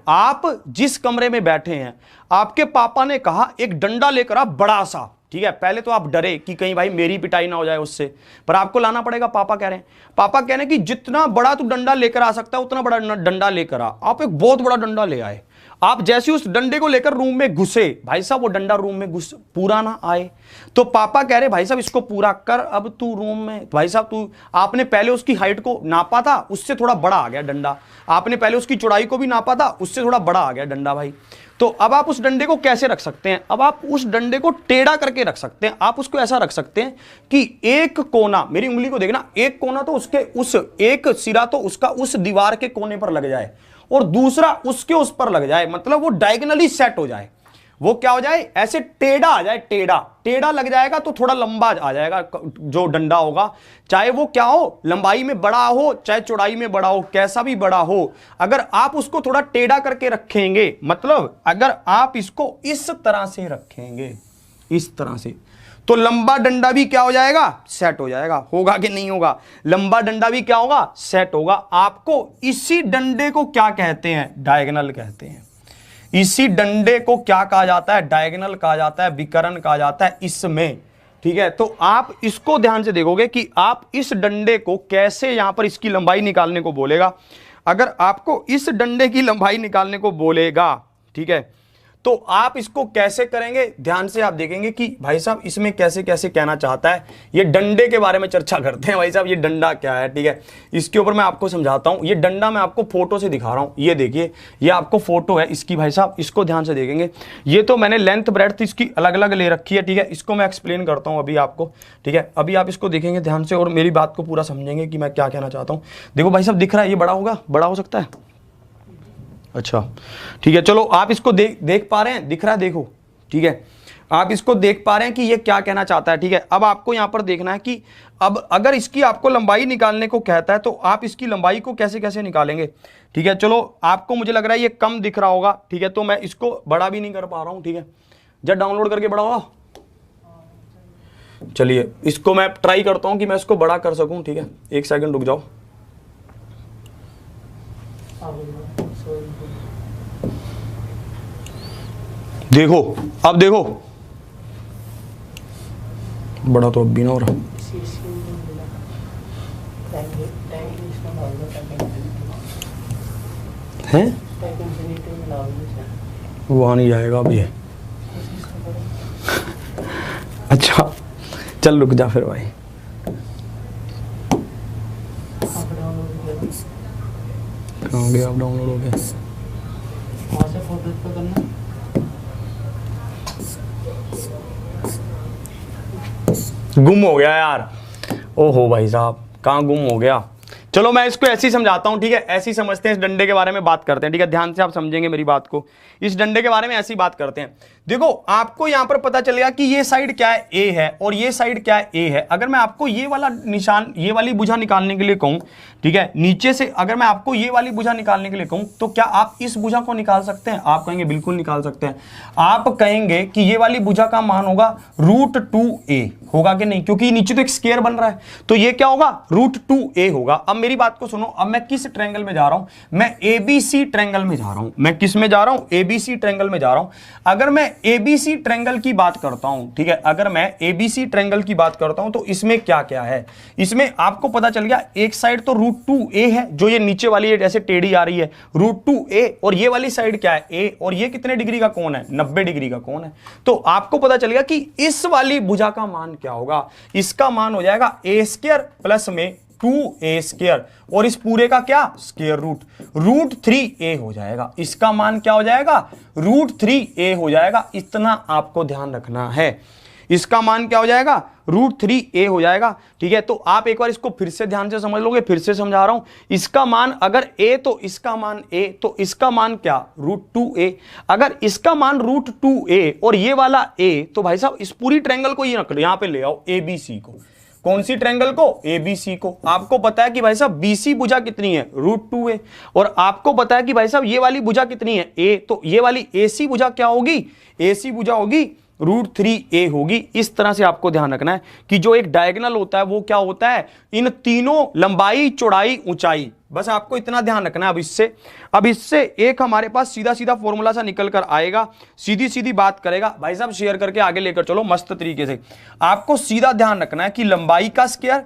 आप जिस कमरे में बैठे हैं, आपके पापा ने कहा एक डंडा लेकर आप बड़ा सा, ठीक है? पहले तो आप डरे कि कहीं भाई मेरी पिटाई ना हो जाए उससे, पर आपको लाना पड़ेगा। पापा कह रहे हैं, पापा कह रहे हैं कि जितना बड़ा तू डंडा लेकर आ सकता है उतना बड़ा डंडा लेकर आ। आप एक बहुत बड़ा डंडा ले आए। आप जैसे उस डंडे को लेकर रूम में घुसे, भाई साहब वो डंडा रूम में घुस पूरा ना आए, तो पापा कह रहे भाई साहब इसको पूरा कर। अब तू रूम में, भाई साहब तू, आपने पहले उसकी हाइट को नापा था, उससे थोड़ा बड़ा आ गया डंडा। आपने पहले उसकी चौड़ाई को भी नापा था, उससे थोड़ा बड़ा आ गया डंडा भाई। तो अब आप उस डंडे को कैसे रख सकते हैं? अब आप उस डंडे को टेढ़ा करके रख सकते हैं। आप उसको ऐसा रख सकते हैं कि एक कोना, मेरी उंगली को देखना, एक कोना तो उसके उस, एक सिरा तो उसका उस दीवार के कोने पर लग जाए और दूसरा उसके उस पर लग जाए, मतलब वो डायगोनली सेट हो जाए। वो क्या हो जाए, ऐसे टेढ़ा आ जाए, टेढ़ा टेढ़ा लग जाएगा तो थोड़ा लंबा आ जाएगा जो डंडा होगा, चाहे वो क्या हो, लंबाई में बड़ा हो चाहे चौड़ाई में बड़ा हो, कैसा भी बड़ा हो। अगर आप उसको थोड़ा टेढ़ा करके रखेंगे, मतलब अगर आप इसको इस तरह से रखेंगे, इस तरह से, तो लंबा डंडा भी क्या हो जाएगा, सेट हो जाएगा। होगा कि नहीं होगा, लंबा डंडा भी क्या होगा, सेट होगा। आपको इसी डंडे को क्या कहते हैं, डायगोनल कहते हैं। इसी डंडे को क्या कहा जाता है, डायगोनल कहा जाता है, विकर्ण कहा जाता है इसमें, ठीक है। तो आप इसको ध्यान से देखोगे कि आप इस डंडे को कैसे यहां पर इसकी लंबाई निकालने को बोलेगा। अगर आपको इस डंडे की लंबाई निकालने को बोलेगा, ठीक है, तो आप इसको कैसे करेंगे, ध्यान से आप देखेंगे कि भाई साहब इसमें कैसे कैसे कहना चाहता है। ये डंडे के बारे में चर्चा करते हैं भाई साहब, ये डंडा क्या है, ठीक है। इसके ऊपर मैं आपको समझाता हूं। ये डंडा मैं आपको फोटो से दिखा रहा हूं, ये देखिए, ये आपको फोटो है इसकी भाई साहब, इसको ध्यान से देखेंगे। ये तो मैंने लेंथ ब्रेड्थ इसकी अलग अलग ले रखी है, ठीक है। इसको मैं एक्सप्लेन करता हूं अभी आपको, ठीक है। अभी आप इसको देखेंगे ध्यान से और मेरी बात को पूरा समझेंगे कि मैं क्या कहना चाहता हूं। देखो भाई साहब, दिख रहा है, ये बड़ा होगा, बड़ा हो सकता है, अच्छा ठीक है। चलो आप इसको देख पा रहे हैं, दिख रहा है, देखो, ठीक है। आप इसको देख पा रहे हैं कि ये क्या कहना चाहता है, ठीक है। अब आपको यहां पर देखना है कि अब अगर इसकी आपको लंबाई निकालने को कहता है तो आप इसकी लंबाई को कैसे कैसे निकालेंगे, ठीक है। चलो आपको, मुझे लग रहा है ये कम दिख रहा होगा, ठीक है, तो मैं इसको बड़ा भी नहीं कर पा रहा हूं, ठीक है। जब डाउनलोड करके बड़ा होगा, चलिए इसको मैं ट्राई करता हूं कि मैं इसको बड़ा कर सकूं, ठीक है। एक सेकंड रुक जाओ। देखो, अब देखो, बड़ा तो अब भी ना हो रहा है, वहां नहीं जाएगा अब ये। अच्छा चल रुक जा फिर भाई, कहाँ हो गया, अब डाउनलोड हो गया, वहां से फोटो पे करना, गुम हो गया यार, ओहो भाई साहब, कहाँ गुम हो गया। चलो मैं इसको ऐसे ही समझाता हूं, ठीक है। ऐसे ही समझते हैं, इस डंडे के बारे में बात करते हैं, ठीक है। ध्यान से आप समझेंगे मेरी बात को। इस डंडे के बारे में ऐसी बात करते हैं। देखो आपको यहां पर पता चलेगा कि ये साइड क्या है, ए है, और ये साइड क्या है, ए है। अगर मैं आपको ये वाला निशान, ये वाली भुजा निकालने के लिए कहूं, ठीक है, नीचे से अगर मैं आपको ये वाली भुजा निकालने के लिए कहूं, तो क्या आप इस भुजा को निकाल सकते हैं? आप कहेंगे बिल्कुल निकाल सकते हैं। आप कहेंगे कि ये वाली भुजा का मान होगा √2a, होगा कि नहीं, क्योंकि नीचे तो एक स्क्वायर बन रहा है, तो ये क्या होगा, √2a होगा। अब मेरी बात को सुनो, अब मैं किस ट्रायंगल में जा रहा हूं, मैं ABC ट्रायंगल में जा रहा हूं। मैं किस में जा रहा हूं, ABC ट्रायंगल में जा रहा हूं। अगर मैं ABC ट्रायंगल की बात करता हूं, ठीक है, अगर मैं ABC ट्रायंगल की बात करता हूं, तो इसमें क्या क्या है, इसमें आपको पता चल गया, एक साइड तो √2a है, जो ये नीचे वाली है जैसे टेढ़ी आ रही है, √2a, और ये वाली साइड क्या है, a, और ये कितने डिग्री का कोण है, 90 डिग्री का कोण है। तो आपको पता चलेगा कि इस वाली भुजा का मान क्या होगा, इसका मान हो जाएगा a² प्लस में 2a², और इस पूरे का क्या, स्क्वायर रूट, √3a हो जाएगा। इसका मान क्या हो जाएगा, √3a हो जाएगा। इतना आपको ध्यान रखना है, इसका मान क्या हो जाएगा, √3a हो जाएगा, ठीक है। तो आप एक बार इसको फिर से ध्यान से समझ लोगे, फिर से समझा रहा हूं। इसका मान अगर a, तो इसका मान a, तो इसका मान क्या, √2a। अगर इसका मान √2a और ये वाला a, तो भाई साहब इस पूरी ट्रायंगल को ये यहां पे ले आओ, ABC को। कौन सी ट्रायंगल को, ABC को। आपको पता है कि भाई साहब BC भुजा कितनी है, √2a, और आपको पता है कि भाई साहब ये वाली भुजा कितनी है, A, तो ये वाली AC भुजा क्या होगी, AC भुजा होगी √3a होगी। इस तरह से आपको ध्यान रखना है कि जो एक डायगोनल होता है वो क्या होता है, इन तीनों लंबाई, चौड़ाई, ऊंचाई, बस आपको इतना ध्यान रखना है। अब इससे एक हमारे पास सीधा सीधा फॉर्मूला सा निकल कर आएगा, सीधी सीधी बात करेगा। भाई साहब शेयर करके आगे लेकर चलो मस्त तरीके से। आपको सीधा ध्यान रखना है कि लंबाई का स्क्वायर,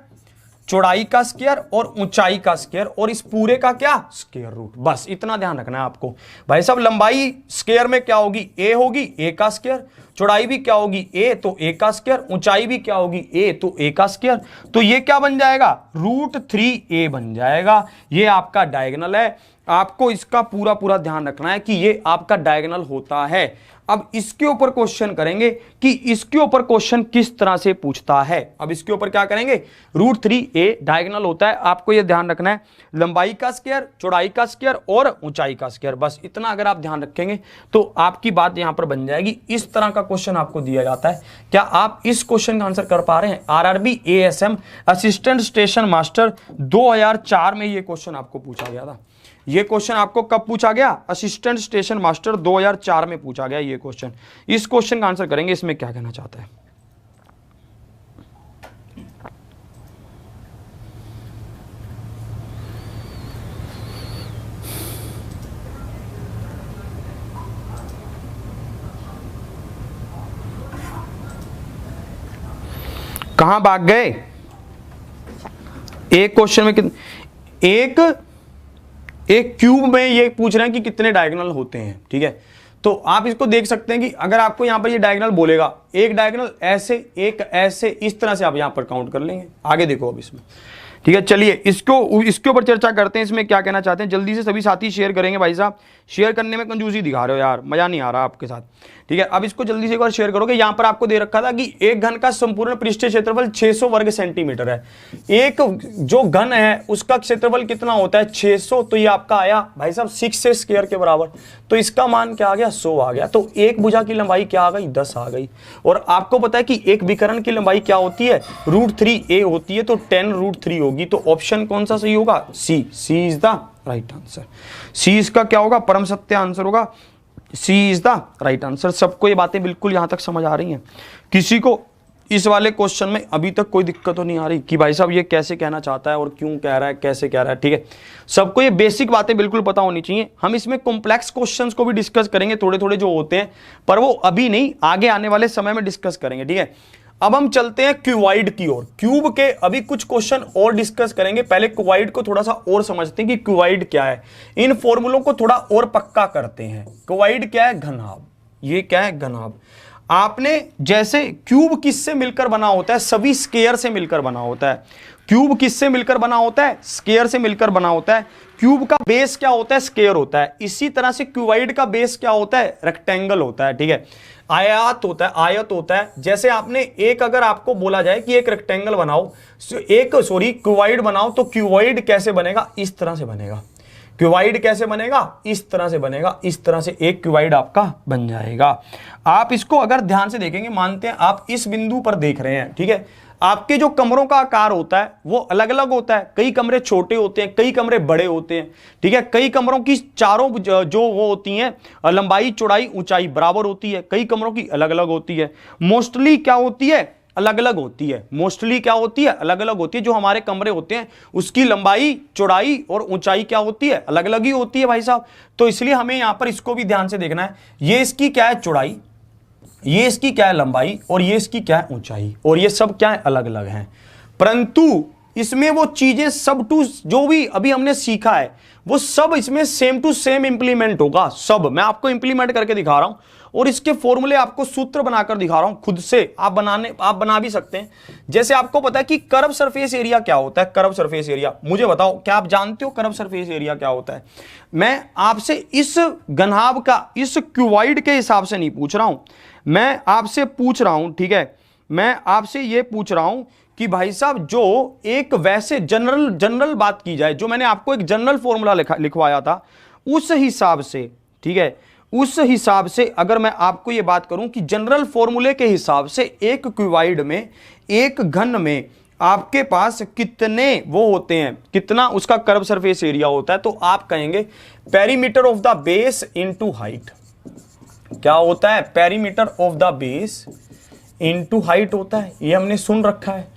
चौड़ाई का स्क्वायर और ऊंचाई का स्क्वायर, और इस पूरे का क्या, स्क्वायर रूट। बस इतना ध्यान रखना है आपको। भाई साहब लंबाई स्क्वायर में क्या होगी, a होगी, a का स्क्वायर, चौड़ाई भी क्या होगी, a, तो a का स्क्वायर, ऊंचाई भी क्या होगी, a, तो a का स्क्वायर। तो ये क्या बन जाएगा, √3a बन जाएगा। ये आपका डायगोनल है। आपको इसका पूरा पूरा ध्यान रखना है कि ये आपका डायगोनल होता है। अब इसके ऊपर क्वेश्चन करेंगे कि इसके ऊपर क्वेश्चन किस तरह से पूछता है। अब इसके ऊपर क्या करेंगे, √3a डायगोनल होता है, आपको यह ध्यान रखना है। लंबाई का स्क्वायर, चौड़ाई का स्क्वायर और ऊंचाई का स्क्वायर, बस इतना अगर आप ध्यान रखेंगे तो आपकी बात यहां पर बन जाएगी। इस तरह का क्वेश्चन आपको दिया जाता है। क्या आप इस क्वेश्चन का आंसर कर पा रहे हैं? RRB ASM assistant station master 2004 में ये क्वेश्चन आपको पूछा गया था। ये क्वेश्चन आपको कब पूछा गया, असिस्टेंट स्टेशन मास्टर 2004 में पूछा गया ये क्वेश्चन। इस क्वेश्चन का आंसर करेंगे, इसमें क्या कहना चाहता है। कहां भाग गए? एक क्वेश्चन में कितने, एक क्यूब में ये पूछ रहे हैं कि कितने डायगोनल होते हैं, ठीक है। तो आप इसको देख सकते हैं कि अगर आपको यहां पर ये डायगोनल बोलेगा, एक डायगोनल ऐसे, एक ऐसे, इस तरह से आप यहां पर काउंट कर लेंगे। आगे देखो अब इसमें, ठीक है। चलिए इसके ऊपर चर्चा करते हैं, इसमें क्या कहना चाहते हैं। जल्दी से सभी साथी शेयर करेंगे। भाई साहब शेयर करने में कंजूसी दिखा रहे हो यार, मजा नहीं आ रहा आपके साथ, ठीक है। अब इसको जल्दी से एक बार शेयर करोगे। यहां पर आपको दे रखा था कि एक घन का संपूर्ण पृष्ठीय क्षेत्रफल 600 वर्ग सेंटीमीटर है। एक जो घन है उसका क्षेत्रफल कितना होता है? 600। तो ये आपका आया भाई साहब 6 से स्क्वायर के बराबर। तो इसका मान क्या आ गया? 100 आ गया। तो एक भुजा की लंबाई क्या आ गई? 10 आ गई। और आपको पता है कि एक विकर्ण की लंबाई क्या होती है? √3a होती है। तो 10√3 होगी। तो ऑप्शन कौन सा सही होगा? सी इज द राइट आंसर। सी इसका क्या होगा? परम सत्य आंसर होगा। सी इज द राइट आंसर। सबको ये बातें बिल्कुल यहां तक समझ आ रही हैं? किसी को इस वाले क्वेश्चन में अभी तक कोई दिक्कत तो नहीं आ रही कि भाई साहब ये कैसे कहना चाहता है और क्यों कह रहा है, कैसे कह रहा है, ठीक है। सबको ये बेसिक बातें बिल्कुल पता होनी चाहिए। हम इसमें कॉम्प्लेक्स क्वेश्चंस को भी डिस्कस करेंगे, थोड़े थोड़े जो होते हैं, पर वो अभी नहीं, आगे आने वाले समय में डिस्कस करेंगे, ठीक है। अब हम चलते हैं क्यूबॉइड की ओर। क्यूब के अभी कुछ क्वेश्चन और डिस्कस करेंगे। पहले क्यूबॉइड को थोड़ा सा और समझते हैं कि क्यूबॉइड क्या है। इन फॉर्मूलों को थोड़ा और पक्का करते हैं। क्यूबॉइड क्या है? घनाभ। ये क्या है? घनाभ। आपने जैसे क्यूब किससे मिलकर बना होता है? सभी स्क्वायर से मिलकर बना होता है। क्यूब किससे मिलकर बना होता है? स्क्वायर से मिलकर बना होता है। क्यूब का बेस क्या होता है? स्क्वायर होता है। इसी तरह से क्यूबॉइड का बेस क्या होता है? रेक्टेंगल होता है, ठीक है। आयत होता है। जैसे आपने एक, अगर आपको बोला जाए कि एक रेक्टेंगल बनाओ, क्यूबॉइड बनाओ, तो क्यूबॉइड कैसे बनेगा? इस तरह से बनेगा। क्यूबॉइड कैसे बनेगा? इस तरह से बनेगा। इस तरह से एक क्यूबॉइड आपका बन जाएगा। आप इसको अगर ध्यान से देखेंगे, मानते हैं आप इस बिंदु पर देख रहे हैं, ठीक है। आपके जो कमरों का आकार होता है वो अलग अलग होता है। कई कमरे छोटे होते हैं, कई कमरे बड़े होते हैं, ठीक है। कई कमरों की चारों जो वो होती हैं, लंबाई, चौड़ाई, ऊंचाई बराबर होती है। कई कमरों की अलग अलग होती है। मोस्टली क्या होती है? अलग अलग होती है। मोस्टली क्या होती है? अलग अलग होती है। जो हमारे कमरे होते हैं उसकी लंबाई, चौड़ाई और ऊंचाई क्या होती है? अलग अलग ही होती है भाई साहब। तो इसलिए हमें यहां पर इसको भी ध्यान से देखना है। ये इसकी क्या है? चौड़ाई, ये इसकी क्या है? लंबाई, और ये इसकी क्या है? ऊंचाई। और ये सब क्या है? अलग अलग हैं। परंतु इसमें वो चीजें सब टू, जो भी अभी हमने सीखा है वो सब इसमें सेम टू सेम इंप्लीमेंट होगा। सब मैं आपको इंप्लीमेंट करके दिखा रहा हूं और इसके फॉर्मूले आपको सूत्र बनाकर दिखा रहा हूं। खुद से आप बना भी सकते हैं। जैसे आपको पता है कि कर्व सरफेस एरिया क्या होता है? कर्व सरफेस एरिया, मुझे बताओ, क्या आप जानते हो कर्व सरफेस एरिया क्या होता है? मैं आपसे इस घनाभ का, इस क्यूबॉइड के हिसाब से नहीं पूछ रहा हूं, मैं आपसे पूछ रहा हूं, ठीक है। मैं आपसे यह पूछ रहा हूं कि भाई साहब जो एक वैसे जनरल बात की जाए, जो मैंने आपको एक जनरल फॉर्मूला लिखवाया था, उस हिसाब से, ठीक है, उस हिसाब से अगर मैं आपको यह बात करूं कि जनरल फॉर्मूले के हिसाब से एक क्यूबॉइड में, एक घन में आपके पास कितने वो होते हैं, कितना उसका कर्व सरफेस एरिया होता है, तो आप कहेंगे perimeter of the base into height. क्या होता है? Perimeter of the base into height होता है। ये हमने सुन रखा है।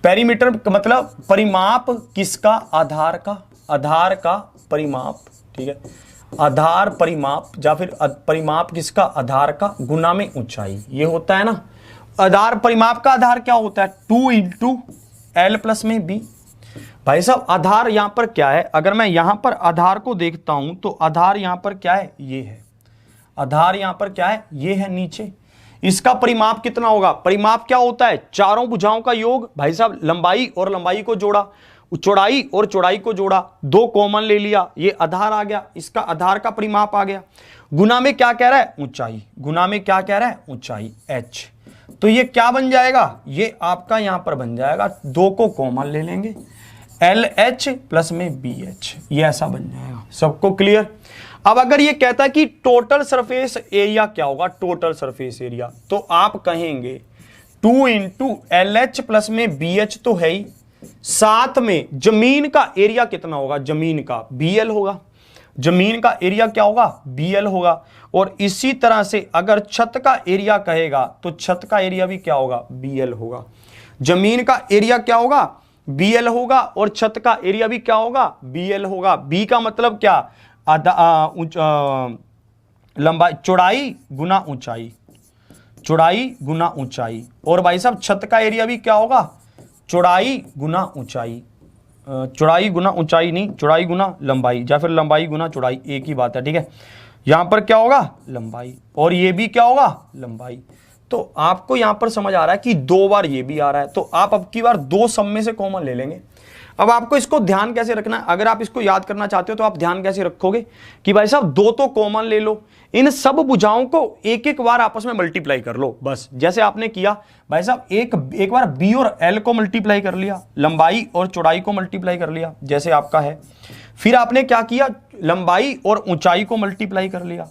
पेरीमीटर मतलब परिमाप किसका? आधार का। आधार का परिमाप, ठीक है। आधार परिमाप, या फिर परिमाप किसका? आधार का, गुना में ऊंचाई। ये होता है ना आधार। परिमाप का आधार क्या होता है? 2 × L प्लस में B। भाई साहब आधार यहां पर क्या है? अगर मैं यहां पर आधार को देखता हूं तो आधार यहां पर क्या है? ये है आधार। यहां पर क्या है? ये है नीचे। इसका परिमाप कितना होगा? परिमाप क्या होता है? चारों भुजाओं का योग। भाई साहब लंबाई और लंबाई को जोड़ा, चौड़ाई और चौड़ाई को जोड़ा, 2 कॉमन ले लिया, ये आधार आ गया। इसका आधार का परिमाप आ गया। गुना में क्या कह रहा है? ऊंचाई। गुना में क्या कह रहा है? ऊंचाई, h। तो ये क्या बन जाएगा? ये आपका यहां पर बन जाएगा, 2 को कॉमन ले लेंगे, LH प्लस में BH। ये ऐसा बन जाएगा। सबको क्लियर? अब अगर ये कहता है कि टोटल सरफेस एरिया क्या होगा? टोटल सरफेस एरिया, तो आप कहेंगे 2 × LH प्लस में BH तो है ही, साथ में जमीन का एरिया कितना होगा? जमीन का BL होगा। जमीन का एरिया क्या होगा? BL होगा। और इसी तरह से अगर छत का एरिया कहेगा तो छत का एरिया भी क्या होगा? BL होगा। जमीन का एरिया क्या होगा? BL होगा। और छत का एरिया भी क्या होगा? BL होगा। B का मतलब क्या? लंबाई, चौड़ाई गुना ऊंचाई, चौड़ाई गुना ऊंचाई। और भाई साहब छत का एरिया भी क्या होगा? चौड़ाई गुना ऊंचाई, चौड़ाई गुना ऊंचाई नहीं, चौड़ाई गुना लंबाई, या फिर लंबाई गुना चौड़ाई, एक ही बात है। ठीक है, यहां पर क्या होगा लंबाई, और ये भी क्या होगा लंबाई। तो आपको यहां पर समझ आ रहा है कि 2 बार ये भी आ रहा है, तो आप अब की बार 2 सब में से कॉमन ले लेंगे। अब आपको इसको ध्यान कैसे रखना है, अगर आप इसको याद करना चाहते हो तो आप ध्यान कैसे रखोगे कि भाई साहब 2 तो कॉमन ले लो, इन सब भुजाओं को एक एक बार आपस में मल्टीप्लाई कर लो, बस जैसे आपने किया भाई साहब, एक बार बी और एल को मल्टीप्लाई कर लिया, लंबाई और चौड़ाई को मल्टीप्लाई कर लिया जैसे आपका है, फिर आपने क्या किया, लंबाई और ऊंचाई को मल्टीप्लाई कर लिया,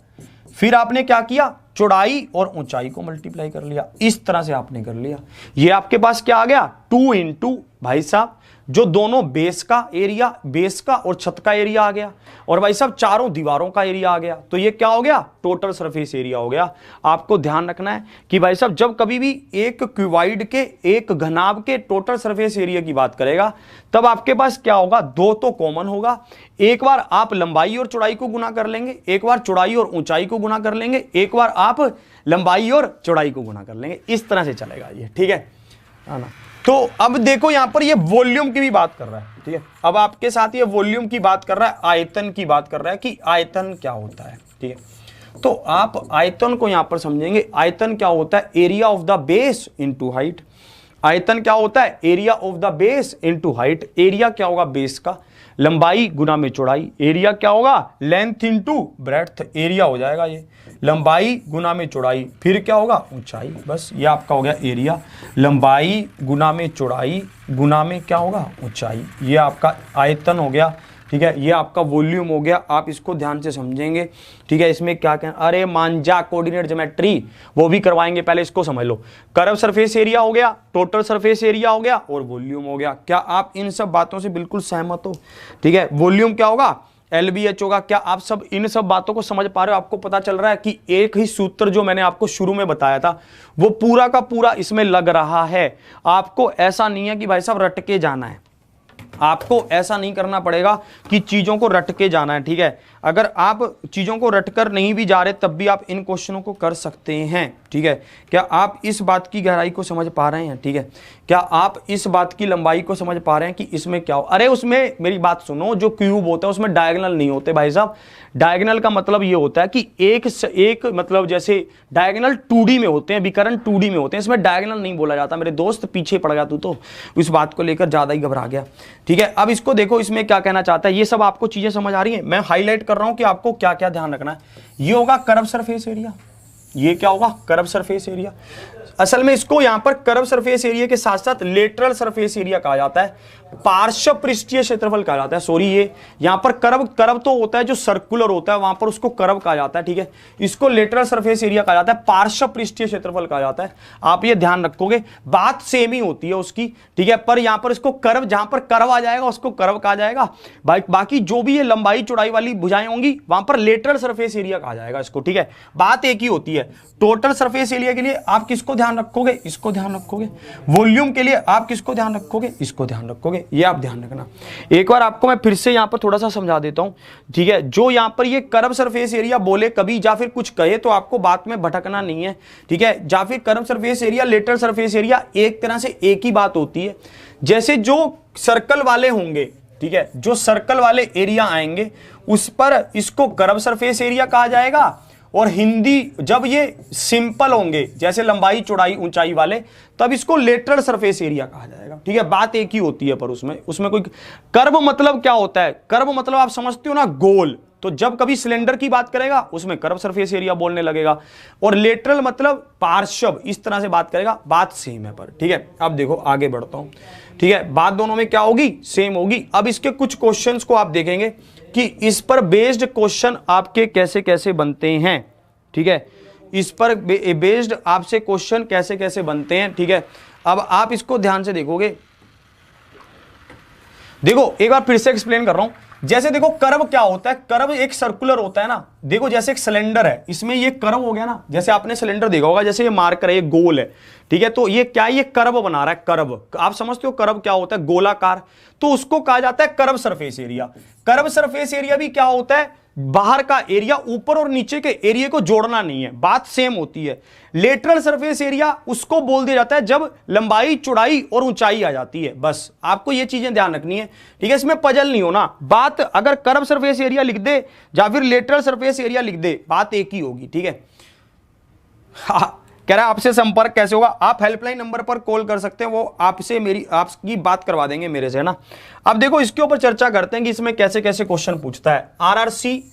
फिर आपने क्या किया, चौड़ाई और ऊंचाई को मल्टीप्लाई कर लिया, इस तरह से आपने कर लिया। ये आपके पास क्या आ गया 2 इंटू भाई साहब जो दोनों बेस का एरिया, बेस का और छत का एरिया आ गया, और भाई साहब चारों दीवारों का एरिया आ गया, तो ये क्या हो गया टोटल सरफेस एरिया हो गया। आपको ध्यान रखना है कि भाई साहब जब कभी भी एक क्यूबॉइड के, एक घनाभ के टोटल सरफेस एरिया की बात करेगा तब आपके पास क्या होगा, 2 तो कॉमन होगा, एक बार आप लंबाई और चौड़ाई को गुना कर लेंगे, एक बार चौड़ाई और ऊंचाई को गुना कर लेंगे, एक बार आप लंबाई और चौड़ाई को गुना कर लेंगे, इस तरह से चलेगा ये। ठीक है ना। तो अब देखो यहां पर ये वॉल्यूम की भी बात कर रहा है, ठीक है, अब आपके साथ ये वॉल्यूम की बात कर रहा है, आयतन की बात कर रहा है कि आयतन क्या होता है। ठीक है, तो आप आयतन को यहां पर समझेंगे, आयतन क्या होता है, area of the base into height. आयतन क्या होता है, area of the base into height. Area क्या होगा बेस का, लंबाई गुना में चौड़ाई, एरिया क्या होगा लेंथ इनटू ब्रेड्थ, एरिया हो जाएगा ये, लंबाई गुना में चौड़ाई, फिर क्या होगा ऊंचाई, बस ये आपका हो गया एरिया, लंबाई गुना में चौड़ाई गुना में क्या होगा ऊंचाई, ये आपका आयतन हो गया। ठीक है, ये आपका वॉल्यूम हो गया, आप इसको ध्यान से समझेंगे। ठीक है, इसमें क्या कहना, अरे मांझा कोऑर्डिनेट ज्योमेट्री वो भी करवाएंगे, पहले इसको समझ लो। कर्व सरफेस एरिया हो गया, टोटल सरफेस एरिया हो गया और वॉल्यूम हो गया। क्या आप इन सब बातों से बिल्कुल सहमत हो? ठीक है, वॉल्यूम क्या होगा LBH होगा। क्या आप सब इन सब बातों को समझ पा रहे हो? आपको पता चल रहा है कि एक ही सूत्र जो मैंने आपको शुरू में बताया था वो पूरा का पूरा इसमें लग रहा है। आपको ऐसा नहीं है कि भाई साहब रट के जाना है, आपको ऐसा नहीं करना पड़ेगा कि चीजों को रट के जाना है। ठीक है, अगर आप चीजों को रटकर नहीं भी जा रहे तब भी आप इन क्वेश्चनों को कर सकते हैं। ठीक है, क्या आप इस बात की गहराई को समझ पा रहे हैं? ठीक है, क्या आप इस बात की लंबाई को समझ पा रहे हैं कि इसमें क्या हो? अरे उसमें मेरी बात सुनो, जो क्यूब होता है उसमें डायगोनल नहीं होते भाई साहब। डायगोनल का मतलब ये होता है कि एक मतलब जैसे डायगोनल 2D में होते हैं, विकर्ण 2D में होते हैं, इसमें डायगोनल नहीं बोला जाता। मेरे दोस्त पीछे पड़ गया तू तो इस बात को लेकर ज्यादा ही घबरा गया। ठीक है, अब इसको देखो, इसमें क्या कहना चाहता है, ये सब आपको चीजें समझ आ रही हैं? मैं हाईलाइट कर रहा हूं कि आपको क्या क्या ध्यान रखना है। ये होगा कर्व सरफेस एरिया, ये क्या होगा कर्व सरफेस एरिया। असल में इसको यहां पर कर्व सरफेस एरिया के साथ साथ लेटरल सरफेस एरिया कहा जाता है, पार्श्व पृष्ठीय क्षेत्रफल कहा जाता है। सॉरी, ये यहां पर कर्व तो होता है जो सर्कुलर होता है, वहां पर उसको कर्व कहा जाता है। ठीक है, इसको लेटरल सरफेस एरिया कहा जाता है, पार्श्व पृष्ठीय क्षेत्रफल कहा जाता है। आप ये ध्यान रखोगे, बात सेम ही होती है उसकी। ठीक है, पर यहां पर इसको कर्व, जहां पर कर्व आ जाएगा उसको कर्व कहा जाएगा, बाकी जो भी ये लंबाई चौड़ाई वाली भुजाएं होंगी वहां पर लेटरल सरफेस एरिया कहा जाएगा इसको। ठीक है, बात एक ही होती है। टोटल सरफेस एरिया के लिए आप किसको ध्यान रखोगे? इसको ध्यान रखोगे। वॉल्यूम के लिए आप किसको ध्यान रखोगे? इसको ध्यान रखोगे। ये आप ध्यान रखना। एक बार आपको मैं फिर से यहां पर थोड़ा सा समझा देता हूं। ठीक है, जो यहां पर ये कर्व सरफेस एरिया बोले कभी या फिर कुछ कहे तो आपको बात में भटकना नहीं है। ठीक है, या फिर curve surface area, lateral surface area एक तरह से एक ही बात होती है। जैसे जो सर्कल वाले होंगे, ठीक है, जो सर्कल वाले एरिया आएंगे उस पर इसको कर्व सरफेस एरिया कहा जाएगा, और हिंदी जब ये सिंपल होंगे जैसे लंबाई चौड़ाई ऊंचाई वाले तब इसको लेटरल सरफेस एरिया कहा जाएगा। ठीक है, बात एक ही होती है, पर उसमें कोई कर्व मतलब क्या होता है? कर्व मतलब आप समझते हो ना, गोल। तो जब कभी सिलेंडर की बात करेगा उसमें कर्व सरफेस एरिया बोलने लगेगा, और लेटरल मतलब पार्श्व, इस तरह से बात करेगा। बात सेम है पर। ठीक है, अब देखो आगे बढ़ता हूं। ठीक है, बात दोनों में क्या होगी? सेम होगी। अब इसके कुछ क्वेश्चंस को आप देखेंगे कि इस पर बेस्ड क्वेश्चन आपके कैसे कैसे बनते हैं। ठीक है, इस पर बेस्ड आपसे क्वेश्चन कैसे कैसे बनते हैं। ठीक है, अब आप इसको ध्यान से देखोगे। देखो एक बार फिर से एक्सप्लेन कर रहा हूं। जैसे देखो कर्व क्या होता है? कर्व एक सर्कुलर होता है ना। देखो जैसे एक सिलेंडर है, इसमें ये कर्व हो गया ना। जैसे आपने सिलेंडर देखा होगा, जैसे ये मार्कर है, ये गोल है। ठीक है, तो ये क्या, ये कर्व बना रहा है। कर्व आप समझते हो कर्व क्या होता है? गोलाकार। तो उसको कहा जाता है curve surface area. Curve surface area भी क्या होता है? बाहर का एरिया ऊपर और नीचे के एरिया को जोड़ना नहीं है, बात सेम होती है। लेटरल सरफेस एरिया उसको बोल दिया जाता है जब लंबाई, चौड़ाई और ऊंचाई आ जाती है। बस आपको ये चीजें ध्यान रखनी है, ठीक है, इसमें पजल नहीं होना। बात अगर कर्व सरफेस एरिया लिख दे या फिर लेटरल सरफेस एरिया लिख दे, बात एक ही होगी, ठीक है। हाँ, कह रहा है आपसे संपर्क कैसे होगा? आप हेल्पलाइन नंबर पर कॉल कर सकते हैं, वो आपकी बात करवा देंगे मेरे से, है ना। अब देखो इसके ऊपर चर्चा करते हैं कि इसमें कैसे कैसे क्वेश्चन पूछता है। आरआरसी,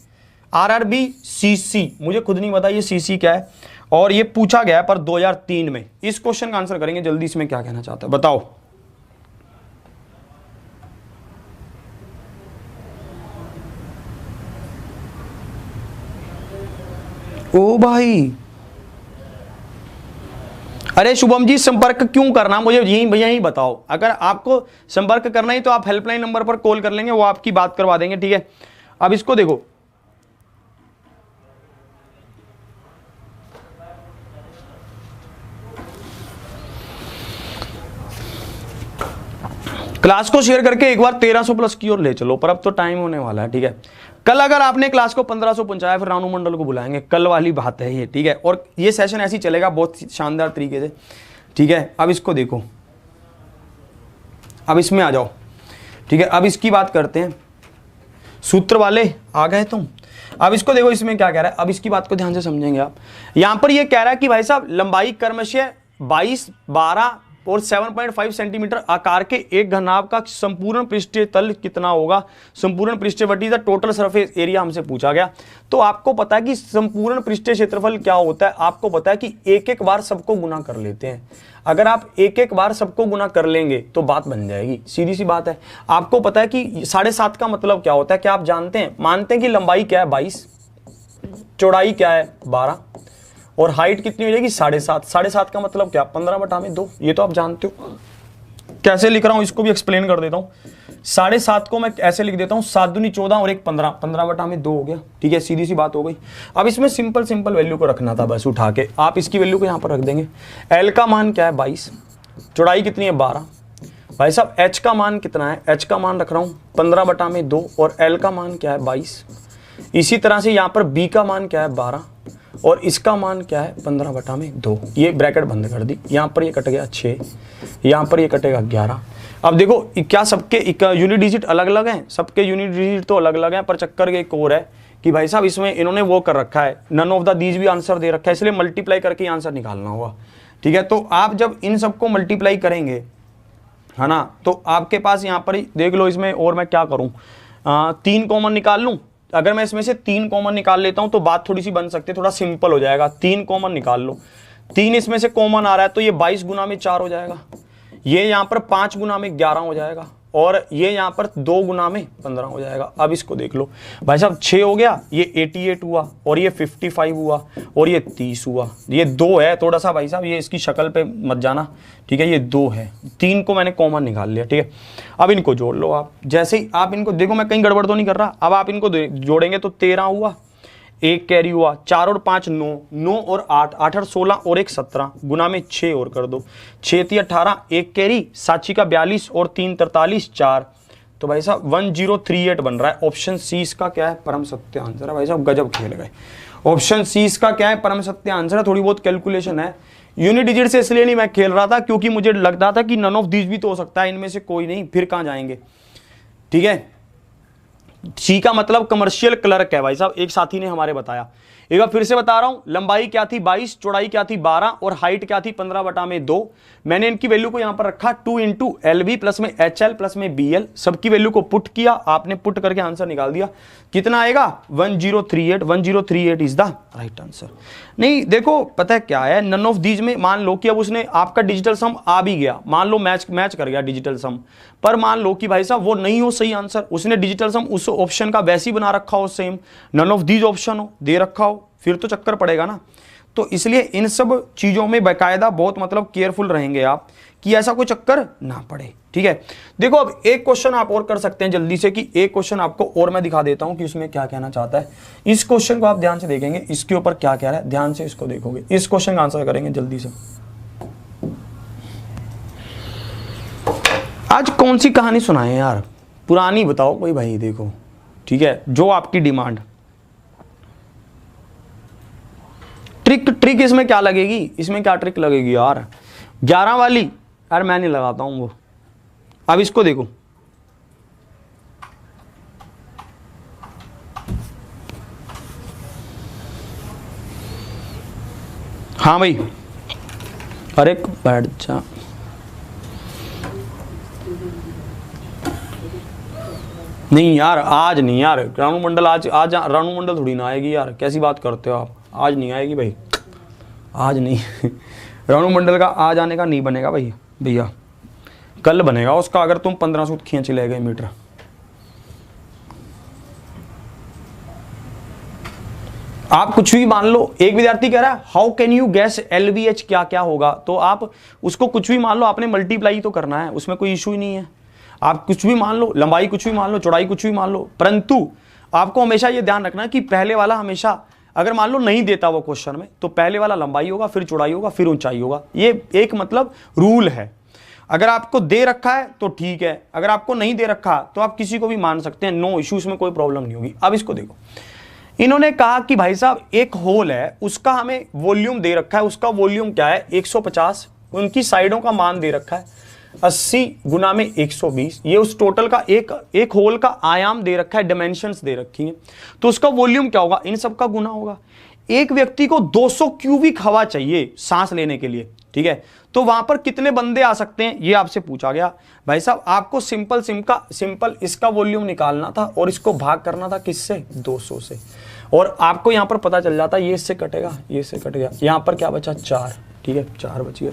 आरआरबी, सीसी, मुझे खुद नहीं पता ये सीसी क्या है, और ये पूछा गया है पर 2003 में। इस क्वेश्चन का आंसर करेंगे जल्दी। इसमें क्या कहना चाहता है बताओ। ओ भाई, अरे शुभम जी संपर्क क्यों करना, मुझे यही बताओ। अगर आपको संपर्क करना ही तो आप हेल्पलाइन नंबर पर कॉल कर लेंगे, वो आपकी बात करवा देंगे, ठीक है। अब इसको देखो, क्लास को शेयर करके एक बार 1300 प्लस की ओर ले चलो, पर अब तो टाइम होने वाला है, ठीक है। कल अगर आपने क्लास को 1500 पहुंचाया फिर रानू मंडल को बुलाएंगे, कल वाली बात है ये, ठीक है। और ये सेशन ऐसे ही चलेगा बहुत शानदार तरीके से, ठीक है। अब इसको देखो, अब इसमें आ जाओ, ठीक है। अब इसकी बात करते हैं, सूत्र वाले आ गए तुम। अब इसको देखो, इसमें क्या कह रहा है, अब इसकी बात को ध्यान से समझेंगे आप। यहां पर ये कह रहा है कि भाई साहब लंबाई क्रमशः 22, 12 और 7.5 सेंटीमीटर आकार के एक घनाभ का संपूर्ण पृष्ठीय तल कितना होगा? संपूर्ण पृष्ठीय what is the total surface area हमसे पूछा गया। तो आपको पता है कि संपूर्ण पृष्ठीय क्षेत्रफल क्या होता है, आपको पता है कि एक एक बार सबको गुना कर लेते हैं। अगर आप एक एक बार सबको गुना कर लेंगे तो बात बन जाएगी, सीधी सी बात है। आपको पता है कि 7.5 का मतलब क्या होता है, क्या आप जानते हैं? मानते हैं कि लंबाई क्या है 22, चौड़ाई क्या है 12 और हाइट कितनी हो जाएगी 7.5। 7.5 का मतलब क्या? 15/2। ये तो आप जानते हो। कैसे लिख रहा हूं इसको भी एक्सप्लेन कर देता हूं। 7.5 को मैं ऐसे लिख देता हूं 7 दूनी 14 और 1 15, 15/2 हो गया, ठीक है, सीधी सी बात हो गई। अब इसमें सिंपल वैल्यू को रखना था बस उठा के, आप इसकी वैल्यू को यहां पर रख देंगे। एल का मान क्या है 22, चौड़ाई कितनी है 12। भाई साहब एच का मान कितना है? एच का मान रख रहा हूं 15/2 और एल का मान क्या है 22। इसी तरह से यहां पर बी का मान क्या है 12 और इसका मान क्या है 15/2। ये ब्रैकेट बंद कर दी, यहां पर ये कट गया 6, यहां पर ये कटेगा 11। अब देखो क्या सबके यूनिट डिजिट अलग अलग हैं? सबके यूनिट डिजिट तो अलग अलग हैं, पर चक्कर एक और है कि भाई साहब इसमें इन्होंने वो कर रखा है, नन ऑफ द दीज भी आंसर दे रखा है, इसलिए मल्टीप्लाई करके आंसर निकालना होगा, ठीक है। तो आप जब इन सबको मल्टीप्लाई करेंगे, है ना, तो आपके पास यहाँ पर देख लो इसमें, और मैं क्या करूँ 3 कॉमन निकाल लूँ। अगर मैं इसमें से 3 कॉमन निकाल लेता हूं तो बात थोड़ी सी बन सकती है, थोड़ा सिंपल हो जाएगा। 3 कॉमन निकाल लो, 3 इसमें से कॉमन आ रहा है तो ये 22 गुना में 4 हो जाएगा, ये यहां पर 5 गुना में 11 हो जाएगा और ये यहां पर 2 गुना में 15 हो जाएगा। अब इसको देख लो भाई साहब, 6 हो गया, ये 88 हुआ और ये 55 हुआ और ये 30 हुआ। ये 2 है, थोड़ा सा भाई साहब ये इसकी शक्ल पे मत जाना, ठीक है, ये 2 है। 3 को मैंने कॉमन निकाल लिया, ठीक है। अब इनको जोड़ लो आप, जैसे ही आप इनको देखो, मैं कहीं गड़बड़ तो नहीं कर रहा। अब आप इनको जोड़ेंगे तो 13 हुआ, 1 कैरी हुआ, 4 और 5 9, 9 और 8, 8 और 16 और 1 17, गुना में 6 और कर दो, 6 3 18, 1 कैरी, 7 का 42 और 3 43, 4। तो भाई साहब 1038 बन रहा है। ऑप्शन सी इसका क्या है? परम सत्य आंसर है। भाई साहब गजब खेल गए। ऑप्शन सी इसका क्या है? परम सत्य आंसर है। थोड़ी बहुत कैलकुलेशन है, यूनिट डिजिट से इसलिए नहीं मैं खेल रहा था क्योंकि मुझे लगता था कि नन ऑफ दीज भी तो हो सकता है, इनमें से कोई नहीं, फिर कहां जाएंगे, ठीक है। सी का मतलब कमर्शियल क्लर्क है भाई साहब, एक साथी ने हमारे बताया। एक बार फिर से बता रहा हूं, लंबाई क्या थी 22, चौड़ाई क्या थी 12 और हाइट क्या थी 15/2। मैंने इनकी वैल्यू को यहां पर रखा 2 × LB प्लस में HL प्लस में BL, सबकी वैल्यू को पुट किया, आपने पुट करके आंसर निकाल दिया। कितना आएगा? 1038। 1038 इज द राइट आंसर। नहीं देखो पता है क्या है, नन ऑफ दीज में मान लो कि अब उसने आपका डिजिटल सम आ भी गया, मान लो मैच कर गया डिजिटल सम, पर मान लो कि भाई साहब वो नहीं हो सही आंसर, उसने डिजिटल सम उस ऑप्शन का वैसे ही बना रखा हो, same none of these option हो दे रखा हो, फिर तो चक्कर पड़ेगा ना। तो इसलिए इन सब चीजों में बाकायदा बहुत मतलब केयरफुल रहेंगे आप कि ऐसा कोई चक्कर ना पड़े, ठीक है। देखो अब एक क्वेश्चन आप और कर सकते हैं जल्दी से, कि एक क्वेश्चन आपको और मैं दिखा देता हूं कि उसमें क्या कहना चाहता है। इस क्वेश्चन को आप ध्यान से देखेंगे, इसके ऊपर क्या कह रहा है, ध्यान से इसको देखोगे, इस क्वेश्चन का आंसर करेंगे जल्दी से। आज कौन सी कहानी सुनाए यार, पुरानी बताओ कोई भाई, देखो ठीक है, जो आपकी डिमांड। ट्रिक इसमें क्या लगेगी, इसमें क्या ट्रिक लगेगी यार, 11 वाली यार मैं नहीं लगाता हूं वो। अब इसको देखो, हाँ भाई, अरे बैठ जा, नहीं यार आज नहीं यार, रानू मंडल आज रानू मंडल थोड़ी ना आएगी यार, कैसी बात करते हो आप, आज नहीं आएगी भाई, आज नहीं रानू मंडल का आज आने का नहीं बनेगा भाई भैया, कल बनेगा उसका, अगर तुम 15 सूट खींच ले गए मीटर। आप कुछ भी मान लो, एक विद्यार्थी कह रहा है how can you gas LVH क्या क्या होगा, तो आप उसको कुछ भी मान लो, आपने मल्टीप्लाई तो करना है, उसमें कोई इशू ही नहीं है। आप कुछ भी मान लो, लंबाई कुछ भी मान लो, चौड़ाई कुछ भी मान लो, परंतु आपको हमेशा यह ध्यान रखना है कि पहले वाला हमेशा, अगर मान लो नहीं देता वो क्वेश्चन में, तो पहले वाला लंबाई होगा, फिर चौड़ाई होगा, फिर ऊंचाई होगा। ये एक मतलब रूल है। अगर आपको दे रखा है तो ठीक है, अगर आपको नहीं दे रखा तो आप किसी को भी मान सकते हैं, नो इश्यूज में कोई प्रॉब्लम नहीं होगी। अब इसको देखो, इन्होंने कहा कि भाई साहब एक होल है, उसका हमें वॉल्यूम दे रखा है, उसका वॉल्यूम क्या है 150, उनकी साइडों का मान दे रखा है 80 गुना में 120, ये उस टोटल का एक होल का आयाम दे रखा है, डायमेंशंस दे रखी हैं, तो उसका वॉल्यूम क्या होगा, इन सब का गुना होगा। एक व्यक्ति को 200 क्यूबिक हवा चाहिए सांस लेने के लिए, ठीक है, तो वहां पर कितने बंदे आ सकते हैं, ये आपसे पूछा गया। भाई साहब आपको सिंपल इसका वॉल्यूम निकालना था और इसको भाग करना था किससे, 200 से, और आपको यहां पर पता चल जाता ये इससे कटेगा, ये इससे कट गया, यहां पर क्या बचा 4, ठीक है 4 बच गए।